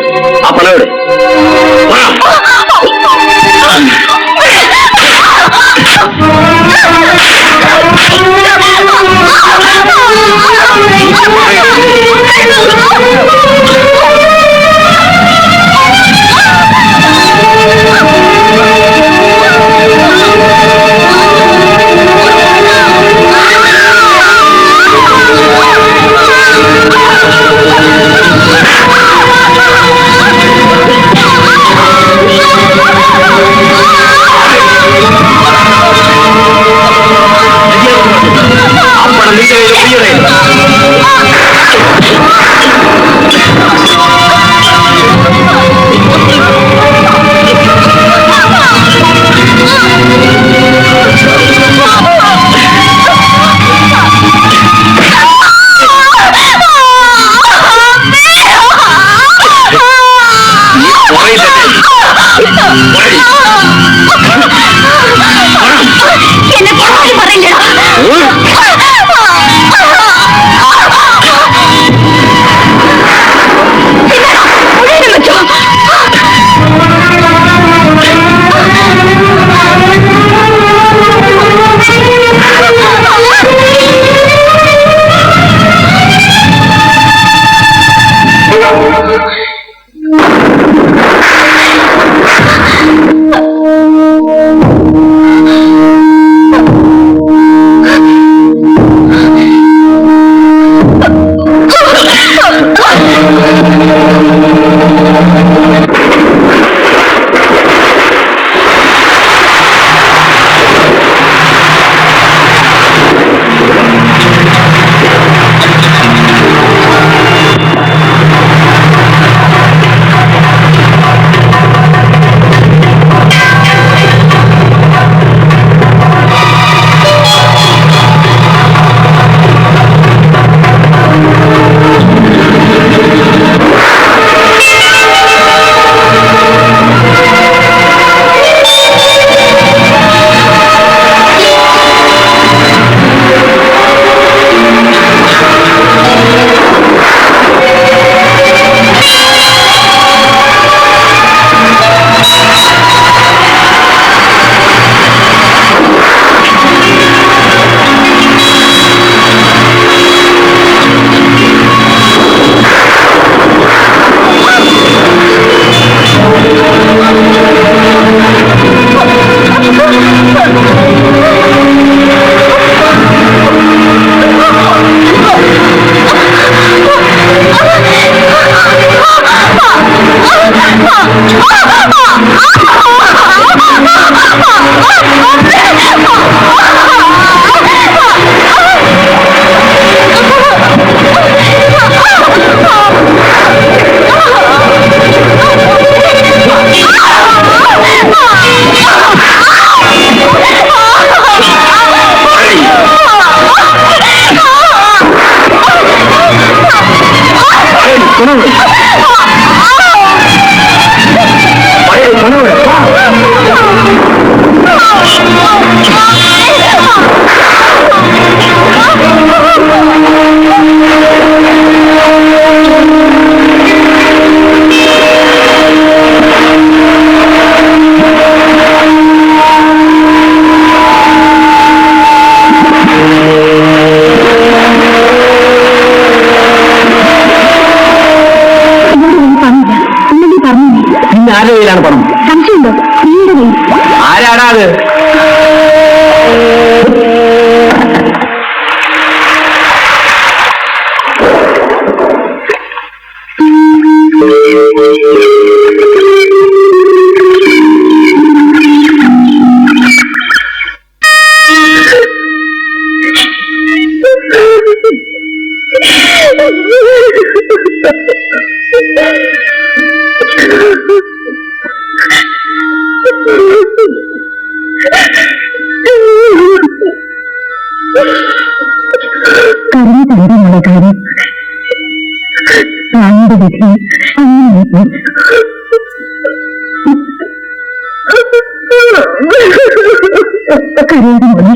ആ പണം എവിടെ? എന്നെ കൊള്ളാൻ പറയില്ലടാ. വെച്ചോ. ആരുടെ കയ്യിലാണ് പണം? സംശയമുണ്ടോ? നീയുടെ കയ്യിൽ. ആരാടാ അത്? കരഞ്ഞു തരുന്നുള്ള കാര്യം ആണ്ട് വിധി അങ്ങനെ കരയാതെ മോനെ.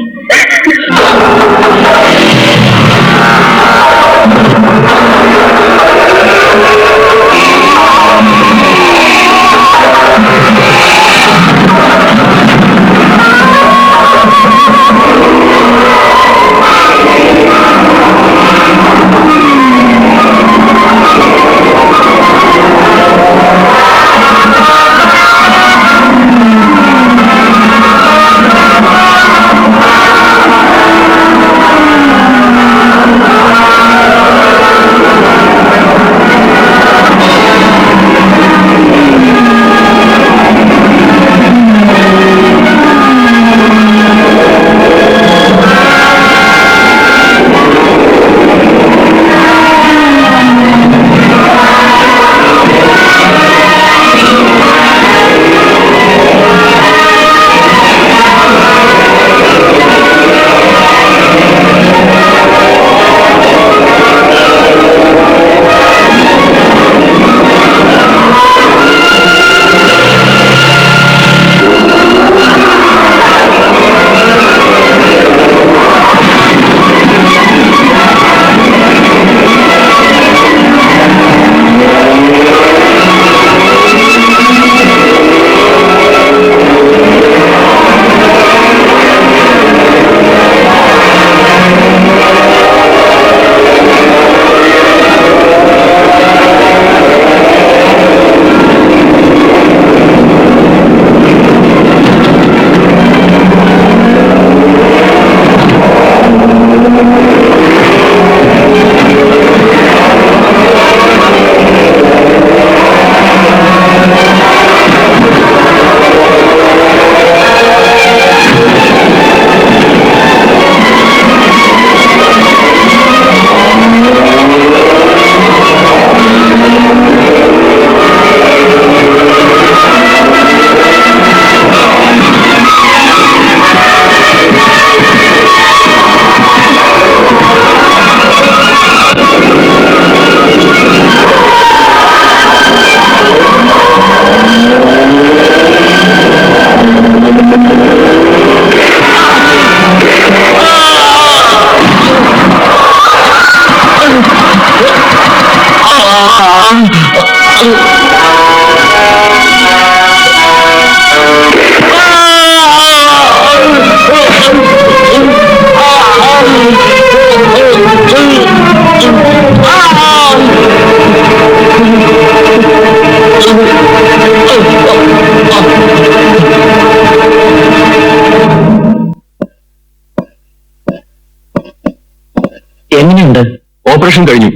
ഓപ്പറേഷൻ കഴിഞ്ഞു,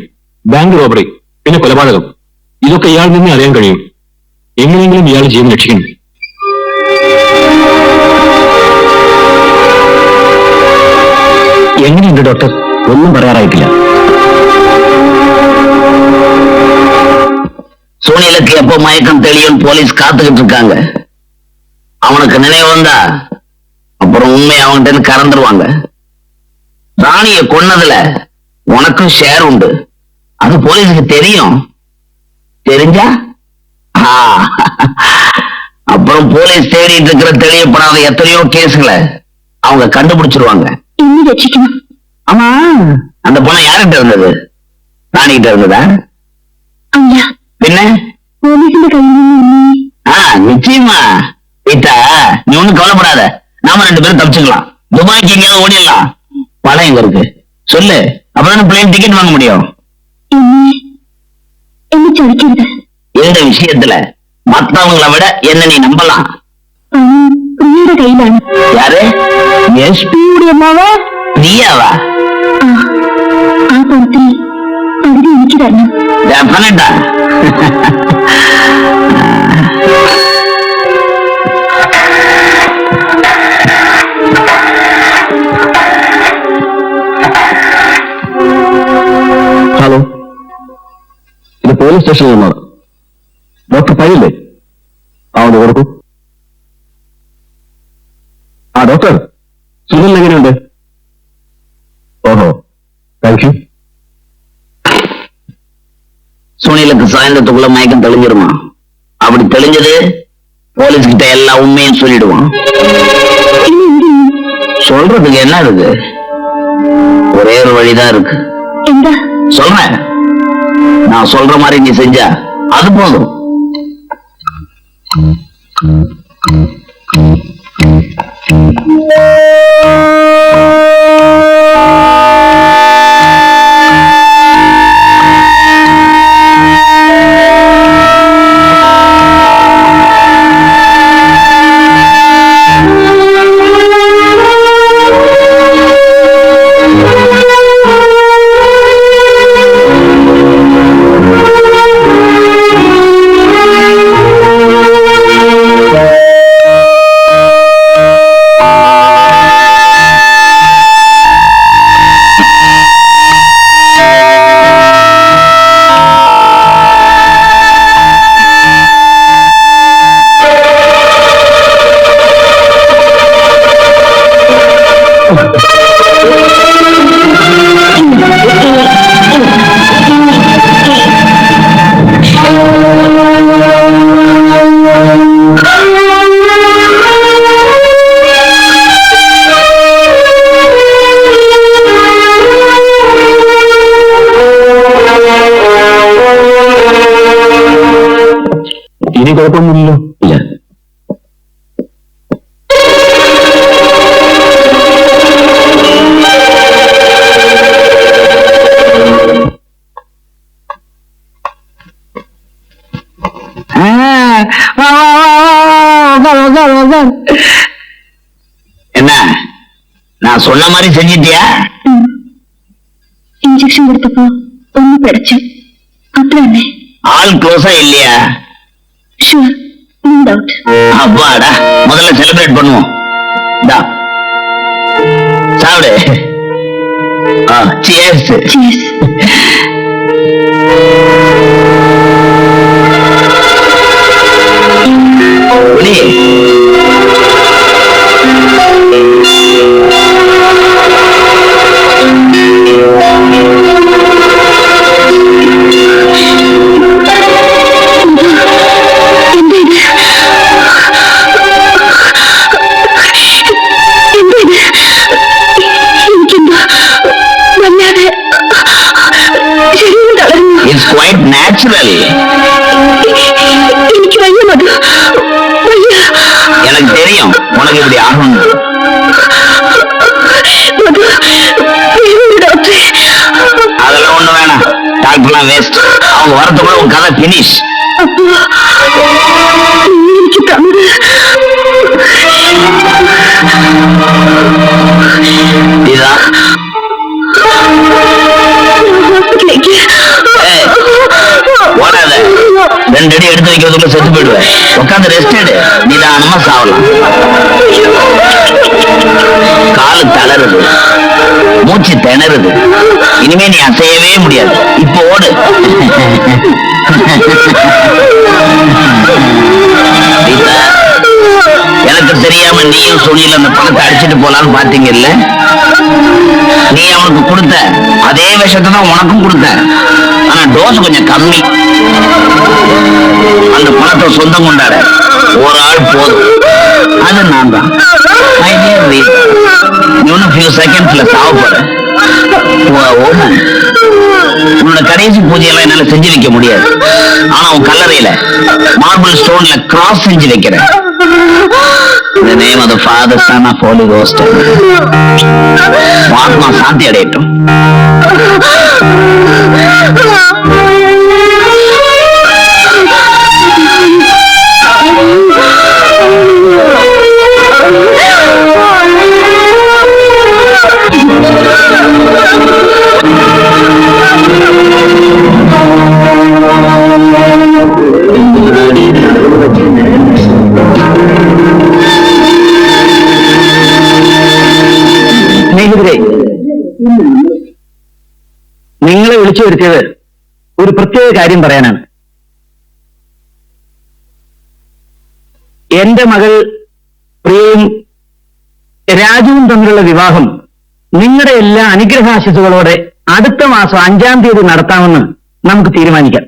ബാങ്ക് റോബറി, പിന്നെ കൊലപാതകം. ഇതൊക്കെ ഇയാൾ നിന്ന് അറിയാൻ കഴിയും. എങ്ങനെയെങ്കിലും ഇയാൾ ജീവൻ രക്ഷിക്കണം. എങ്ങനെയുണ്ട് ഡോക്ടർ? ഒന്നും പറയാറായിട്ടില്ല. சூனிலுக்கு எப்போ மயக்கம் தெளியும் போலீஸ் காத்துக்கிட்டு இருக்காங்க. அவனுக்கு நினைவு வந்தா அப்புறம் உண்மை அவன்கிட்ட கறந்துருவாங்க. ராணிய கொன்னதுல உனக்கும் ஷேர் உண்டு. அது போலீஸுக்கு தெரியும். தெரிஞ்சா அப்புறம் போலீஸ் தேடிட்டு இருக்கிற தெளியப்படாத எத்தனையோ கேஸுகளை அவங்க கண்டுபிடிச்சிருவாங்க. ഇനി രക്ഷിക്കണം. ஆமா, அந்த பொண்ணு யார்கிட்ட இருந்தது? ராணிகிட்ட இருந்ததா? അല്ല, பின்ன പോലീസിന്റെ കയ്യിൽ നിന്ന് நிச்சயமா. வீட்டா, நீ ஒண்ணும் கவலைப்படாத. நாம 2 பேரும் தப்பிச்சுக்கலாம். துபாய்க்கு எங்கேயாவது ஓடிடலாம். பணம் எங்க இருக்கு சொல்லு, அப்பதானே பிளேன் டிக்கெட் வாங்க முடியும். എന്നെ ചതിക്കരുത്. இந்த விஷயத்துல மத்தவங்களை விட என்ன நீ நம்பலாம். പണം പ്രിയയുടെ കയ്യിലാണ്. யாரு? எஸ்பிയുടെ അമ്മാവா? പ്രിയാവാ? ആ പണത്തിൽ പകുതി എനിക്ക് തരണം. ഡെഫിനറ്റാ. ഹലോ, ഇത് പോലീസ് സ്റ്റേഷനിൽ നിന്നാണ്. ഡോക്ടർ പയ്യല്ലേ? ഒന്ന് കൊടുക്കൂ. ഡോക്ടർ, സുനിൽ എങ്ങനെയുണ്ട്? ഓഹോ, താങ്ക് യു. சுனிலுக்கு சாயந்தரத்துக்குள்ள மயக்கம் தெளிஞ்சிருமா? அப்படி தெளிஞ்சது போலீஸ் கிட்ட எல்லா உண்மையும் சொல்லிடுவான். சொல்றதுக்கு என்ன இருக்கு? ஒரே ஒரு வழிதான் இருக்கு. എന്താ? சொல்றேன். நான் சொல்ற மாதிரி நீ செஞ்சா அது போதும். ഇനി കുഴപ്പമൊന്നുമില്ലല്ലോ? ഇല്ല. என்ன, நான் சொன்ன மாதிரி செஞ்சிட்டியா? ഇഞ്ചക്ഷൻ കൊടുത്തപ്പോ ഒന്ന് പിടച്ചു, അത്ര തന്നെ. ஆள் க்ளோஸா இல்லையா? Sure, no doubt. அப்பாடா, முதல்ல செலிப்ரேட் பண்ணுவோம். சாப்பிடு. Cheers. Cheers. It's quite natural. എനിക്ക് വയ്യ മധു, വയ്യ. எனக்கு தெரியும் உனக்கு இப்படி ஆகும். മധു, ഡോക്ടറെ. அதெல்லாம் ஒண்ணு வேணாம். டாக்டர்லாம் வேஸ்ட். அவங்க வரதுக்குள்ள உன் கதை பினிஷ். അപ്പോ എനിക്ക് തന്നത് இதான் ഹോസ്പിറ്റലിൽ 2 அடி எடுத்து வைக்கிறதுக்குள்ள செத்து போயிடுவேன். உட்காந்து ரெஸ்ட் எடு, நிதானமா சாவலாம். காலு தளருது, மூச்சு திணறுது, இனிமே நீ அசையவே முடியாது. இப்போ ஓடு. கீதா, எனக்கு தெரியாம நீயும் சுனியில் அந்த பணத்தை அடிச்சுட்டு போலான்னு பாத்தீங்கல்ல. நீ அவனுக்கு கொடுத்த அதே விஷயத்தை தான் உனக்கும் கொடுத்த, ஆனா டோஸ் கொஞ்சம் கம்மி. அந்த பணத்தை சொந்தம் கொண்டாட ஒரு ஆள் போதும், அது நான் தான். இன்னும் ஃபியூ செகண்ட்ஸ்ல சாவப்பட உன்னோட கடைசி பூஜையெல்லாம் என்னால செஞ்சு வைக்க முடியாது. ஆனா உன் கல்லறையில மார்பிள் ஸ்டோன்ல கிராஸ் செஞ்சு வைக்கிறேன். The name of the Father, Son of Holy Ghost. ஆத்மா சாந்தி அடையட்டும். സ്നേഹിതരെ, നിങ്ങളെ വിളിച്ചു വരുത്തിയത് ഒരു പ്രത്യേക കാര്യം പറയാനാണ്. എന്റെ മകൾ പ്രിയയും രാജുവും തമ്മിലുള്ള വിവാഹം നിങ്ങളുടെ എല്ലാ അനുഗ്രഹാശിസുകളോടെ അടുത്ത മാസം 5-ാം തീയതി നടത്താമെന്ന് നമുക്ക് തീരുമാനിക്കാം.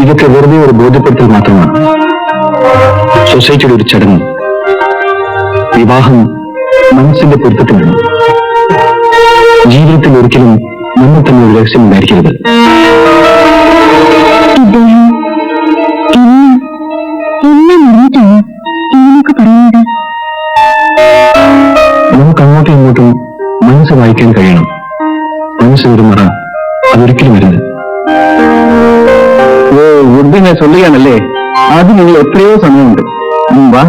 ഇതൊക്കെ വെറുതെ ഒരു ബോധ്യപ്പെടുത്തൽ മാത്രമാണ്. സൊസൈറ്റിയുടെ ഒരു ചടങ്ങ്. വിവാഹം മനസ്സിന്റെ പൊരുത്തത്തിലാണ്. ജീവിതത്തിൽ ഒരിക്കലും നമ്മൾ തന്നെ ഒരു രഹസ്യം ഉണ്ടായിരിക്കരുത്. നമുക്ക് അങ്ങോട്ടും ഇങ്ങോട്ടും മനസ്സ് വായിക്കാൻ കഴിയണം. മനസ്സ് ഒരു മറ അതൊരിക്കലും വരുന്നത്. ഓ, ഉദ്ദിനെ ചൊല്ലുകയാണല്ലേ? അതിന് എത്രയോ സമയമുണ്ട്. വാ.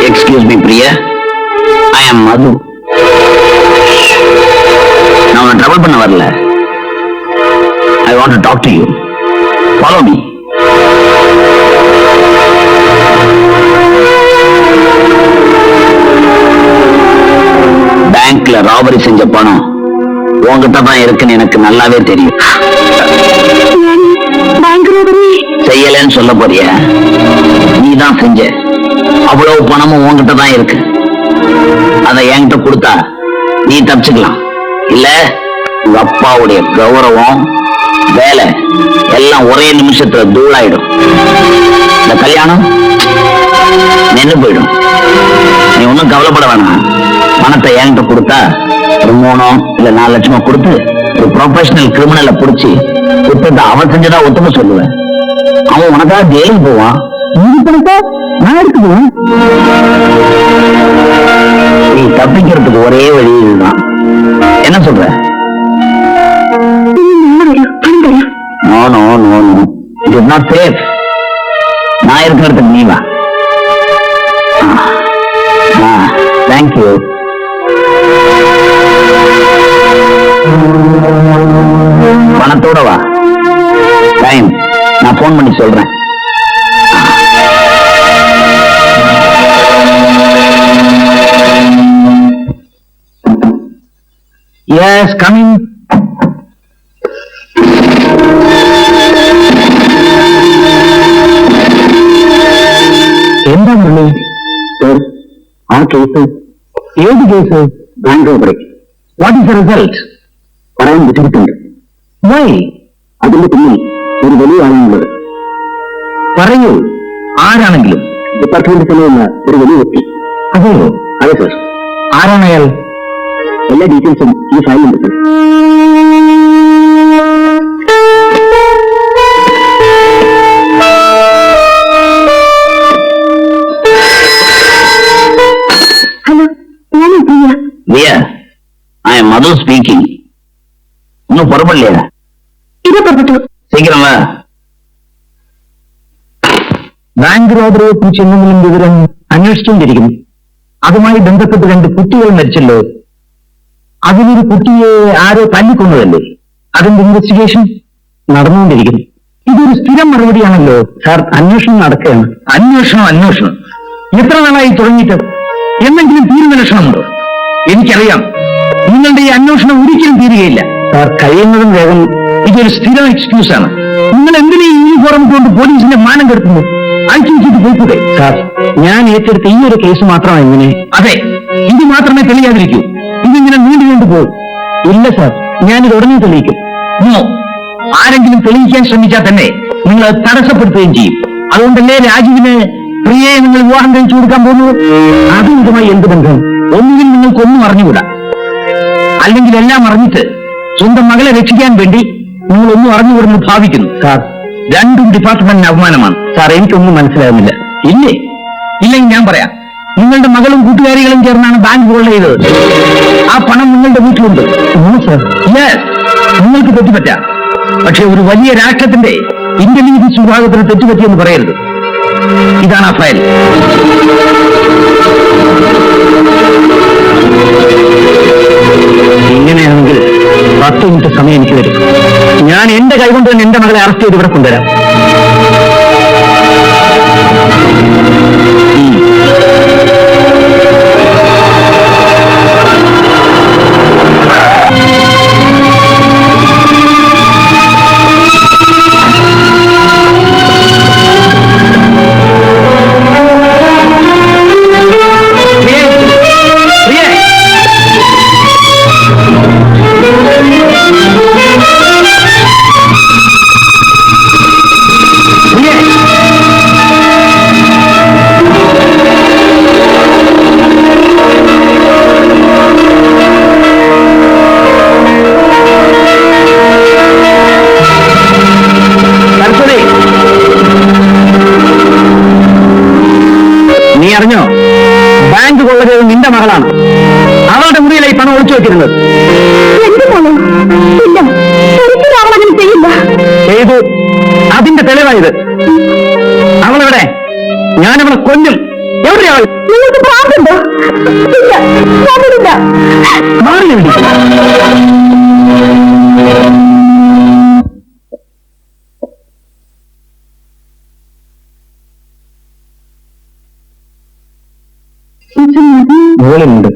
Excuse me, Priya. I am Madhu. நான் உன்னை ட்ரபிள் பண்ண வரல. I want to talk to you. Follow me. பேங்க்ல ராபரி செஞ்ச பணம் உன்கிட்ட தான் இருக்குன்னு எனக்கு நல்லாவே தெரியும். செய்யலன்னு சொல்ல போறிய? நீ தான் செஞ்ச. அவ்வளவு பணமும் உன்கிட்ட தான் இருக்கு. அதை என்கிட்ட கொடுத்தா நீ தப்பிச்சுக்கலாம். இல்ல உங்க அப்பாவுடைய கௌரவம், வேலை எல்லாம் ஒரே நிமிஷத்துல தூளாயிடும். இந்த கல்யாணம் நின்று போயிடும். நீ ஒன்னும் கவலைப்பட வேணாம். பணத்தை என்கிட்ட கொடுத்தா ஒரு 3 இல்ல 4 லட்சமா கொடுத்து ஒரு ப்ரொஃபஷனல் கிரிமினலை புடிச்சு குற்றத்தை அவன் செஞ்சதா ஒத்துமை சொல்லுவேன். அவன் உனக்காக ஜெயிலுக்கு போவான். நான் எடுத்து போவேன். நீ தப்பிக்கிறதுக்கு ஒரே வழி இதுதான். என்ன சொல்ற? No, no, no, no. It is not safe. நான் இருக்கிறதுக்கு நீ வா. Thank you. பணத்தோட வா. டைம் நான் போன் பண்ணி சொல்றேன். Yes, coming. എന്താ പറഞ്ഞേ? സർ, ആ കേസ്. ഏത് case? Bank robbery. What is the result? പറയാൻ ബുദ്ധിമുട്ടുണ്ട്. വൈ? അതിന്റെ പിന്നിൽ ഒരു വലിയ ആളാണുള്ളത്. പറയൂ. ആരാണെങ്കിലും ഡിപ്പാർട്ട്മെന്റിൽ ചെല്ലുന്ന ഒരു വലിയ വ്യക്തി. അതെയോ? അതെ സർ. ആരാണ് അയാൾ? എല്ലാ ഡീറ്റെയിൽസും ഈ ഫയലിലുണ്ട് സർ. ഹലോ, ഞാൻ Diya, I M Madhu speaking. ഒന്നും പുറപ്പെടില്ല. ഇത് പുറപ്പെട്ടു. സീക്കിരം വാ. ബാങ്ക് റോബറിയെ കുറിച്ച് എന്തെങ്കിലും വിവരം അന്വേഷിച്ചുകൊണ്ടിരിക്കുന്നു. അതുമായി ബന്ധപ്പെട്ട് 2 കുട്ടികൾ മരിച്ചല്ലോ. അതിലൊരു കുട്ടിയെ ആരോ തല്ലിക്കൊന്നതല്ലേ? അതിന്റെ ഇൻവെസ്റ്റിഗേഷൻ നടന്നുകൊണ്ടിരിക്കുന്നു. ഇതൊരു സ്ഥിരം മറുപടിയാണല്ലോ സാർ. അന്വേഷണം നടക്കുകയാണ്. അന്വേഷണം എത്ര നാളായി തുടങ്ങിയിട്ട്? എന്തെങ്കിലും തീരുന്ന ലക്ഷണമുണ്ടോ? എനിക്കറിയാം, നിങ്ങളുടെ ഈ അന്വേഷണം ഒരിക്കലും തീരുകയില്ല സാർ. കഴിയുന്നതും വേഗം. ഇതൊരു സ്ഥിരം എക്സ്ക്യൂസാണ്. നിങ്ങൾ എന്തിനാ ഈ യൂണിഫോം കൊണ്ട് പോലീസിന്റെ മാനം കെടുത്തുന്നു? അയച്ചിട്ട് പോയിക്കൂടെ സാർ? ഞാൻ ഏറ്റെടുത്ത ഈ ഒരു കേസ് മാത്രമാണ് ഇങ്ങനെ. അതെ, ഇത് മാത്രമേ തെളിയാതിരിക്കൂ. ഇതിങ്ങനെ നീണ്ടു പോകും. ഇല്ല സാർ, ഞാനിത് ഉടനെ തെളിയിക്കും. ആരെങ്കിലും തെളിയിക്കാൻ ശ്രമിച്ചാൽ തന്നെ നിങ്ങൾ അത് തടസ്സപ്പെടുത്തുകയും ചെയ്യും. അതുകൊണ്ടല്ലേ രാജുവിന് പ്രിയയെ നിങ്ങൾ വിവാഹം കഴിച്ചു കൊടുക്കാൻ പോകുന്നത്? അതും ഇതുമായി എന്ത് ബന്ധം? ഒന്നുകിൽ നിങ്ങൾക്കൊന്നും അറിഞ്ഞുകൂടാ, അല്ലെങ്കിൽ എല്ലാം അറിഞ്ഞിട്ട് സ്വന്തം മകളെ രക്ഷിക്കാൻ വേണ്ടി നിങ്ങൾ ഒന്നും അറിഞ്ഞുകൂടെന്ന് ഭാവിക്കുന്നു സാർ. രണ്ടും ഡിപ്പാർട്ട്മെന്റിന് അപമാനമാണ് സാർ. എനിക്കൊന്നും മനസ്സിലാകുന്നില്ല. ഇല്ലെങ്കിൽ ഞാൻ പറയാം. നിങ്ങളുടെ മകളും കൂട്ടുകാരികളും ചേർന്നാണ് ബാങ്ക് കൊള്ള ചെയ്തത്. ആ പണം നിങ്ങളുടെ വീട്ടിലുണ്ട് സാർ. യെസ്, നിങ്ങൾക്ക് തെറ്റുപറ്റാം. പക്ഷെ ഒരു വലിയ രാഷ്ട്രത്തിന്റെ ഇന്റലിജൻസ് വിഭാഗത്തിന് തെറ്റുപറ്റിയെന്ന് പറയരുത്. ഇതാണ് ആ ഫയൽ. ഇങ്ങനെയാണെങ്കിൽ 10 മിനിറ്റ് സമയം എനിക്ക് വരും. ഞാൻ എന്റെ കൈകൊണ്ട് തന്നെ എന്റെ മകളെ അറസ്റ്റ് ചെയ്ത് ഇവിടെ കൊണ്ടുവരാം. നീ അറിഞ്ഞോ? ബാങ്ക് കൊള്ളത് നിന്റെ മകളാണ്. അവളുടെ മുറിയിലായി പണം ഒളിച്ചു വെച്ചിരുന്നത്. എന്റെ മോളോ? ഇല്ല, ഒരിക്കലും അവളങ്ങനെ ചെയ്യില്ല. ചെയ്തു. അതിന്റെ തെളിവായത്. അവളെവിടെ? ഞാനവളെ കൊല്ലും. എവിടെയാ അവൾ? നിങ്ങൾക്ക് ഭ്രാന്തുണ്ടോ? ഇല്ല, ഞാനില്ല. മാറില്ല. മുകളിലുണ്ട്.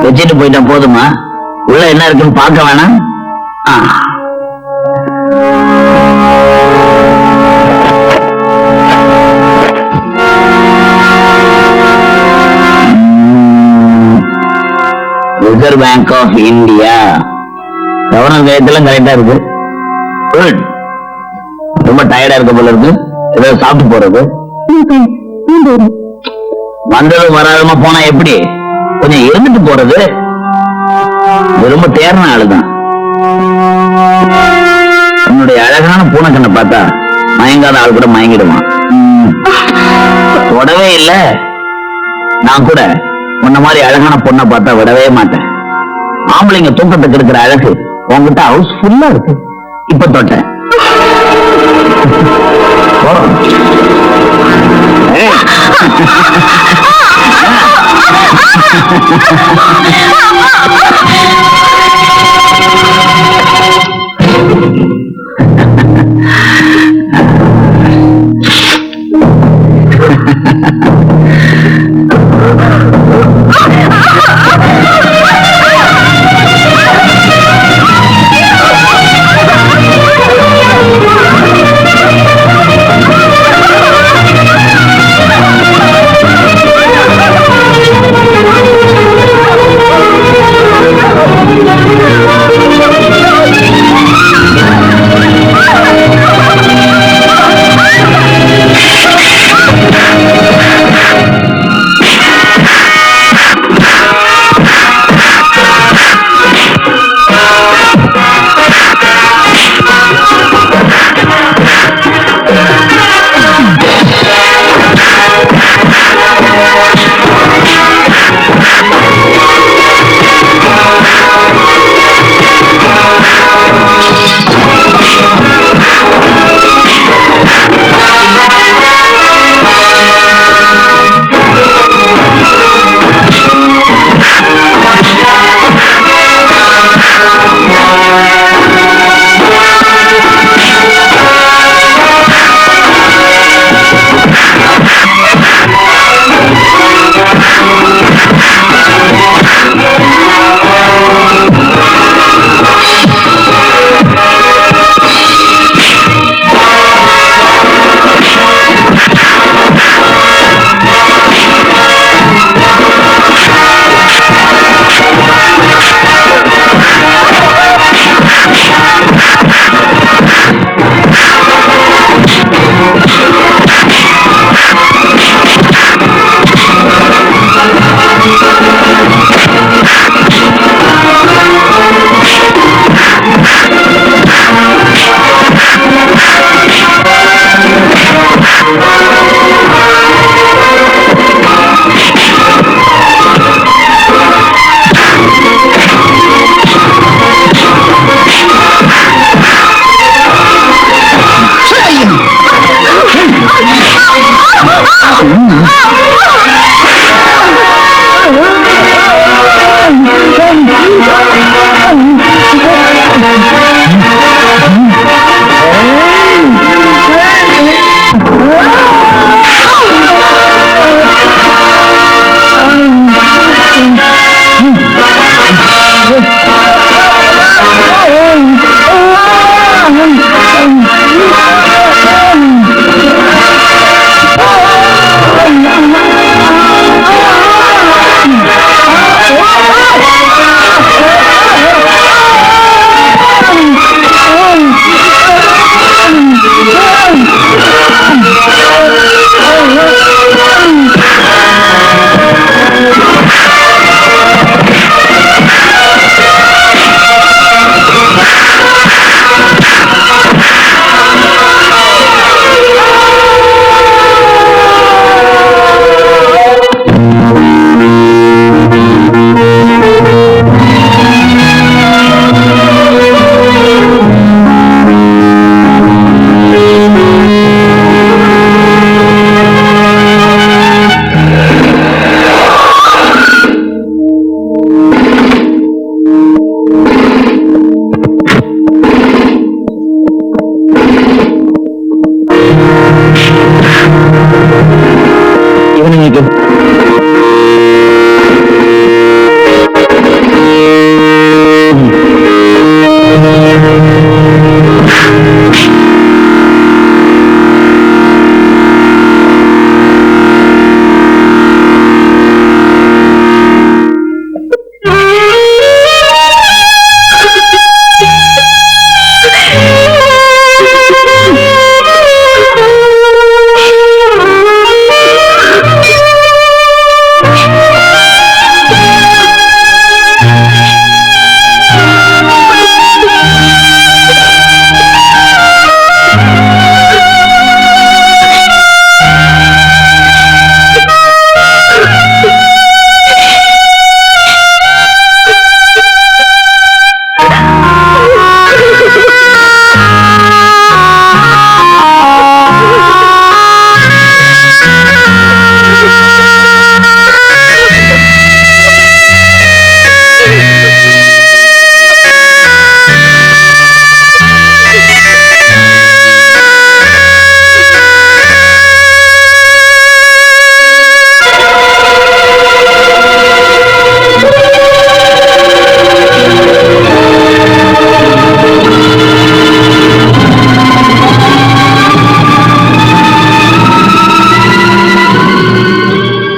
வச்சுட்டு போயிட்டா போதுமா? உள்ள என்ன இருக்குன்னு பார்க்க வேணாம்? Reserve Bank of India. Governor கையெழுத்தெல்லாம் கரெக்டா இருக்கு. குட். ரொம்ப டயர்டா இருக்க போல இருக்கு. ஏதாவது சாப்பிட்டு போறது. வந்ததும் வராதமா போனா எப்படி? கொஞ்சம் இருந்துட்டு போறது. ரொம்ப தேர்ன ஆளுதான். உன்னுடைய அழகான பூனைக்கண்ணை பார்த்தா மயங்காத ஆள் கூட மயங்கிடுவான். தொடவே இல்ல. நான் கூட உன்ன மாதிரி அழகான பொண்ணை பார்த்தா விடவே மாட்டேன். ஆம்பளைங்க தூக்கத்துக்கு இருக்கிற அழகு உன்கிட்ட ஹவுஸ் ஃபுல்லா இருக்கு. இப்ப தொட்டேன். ஆ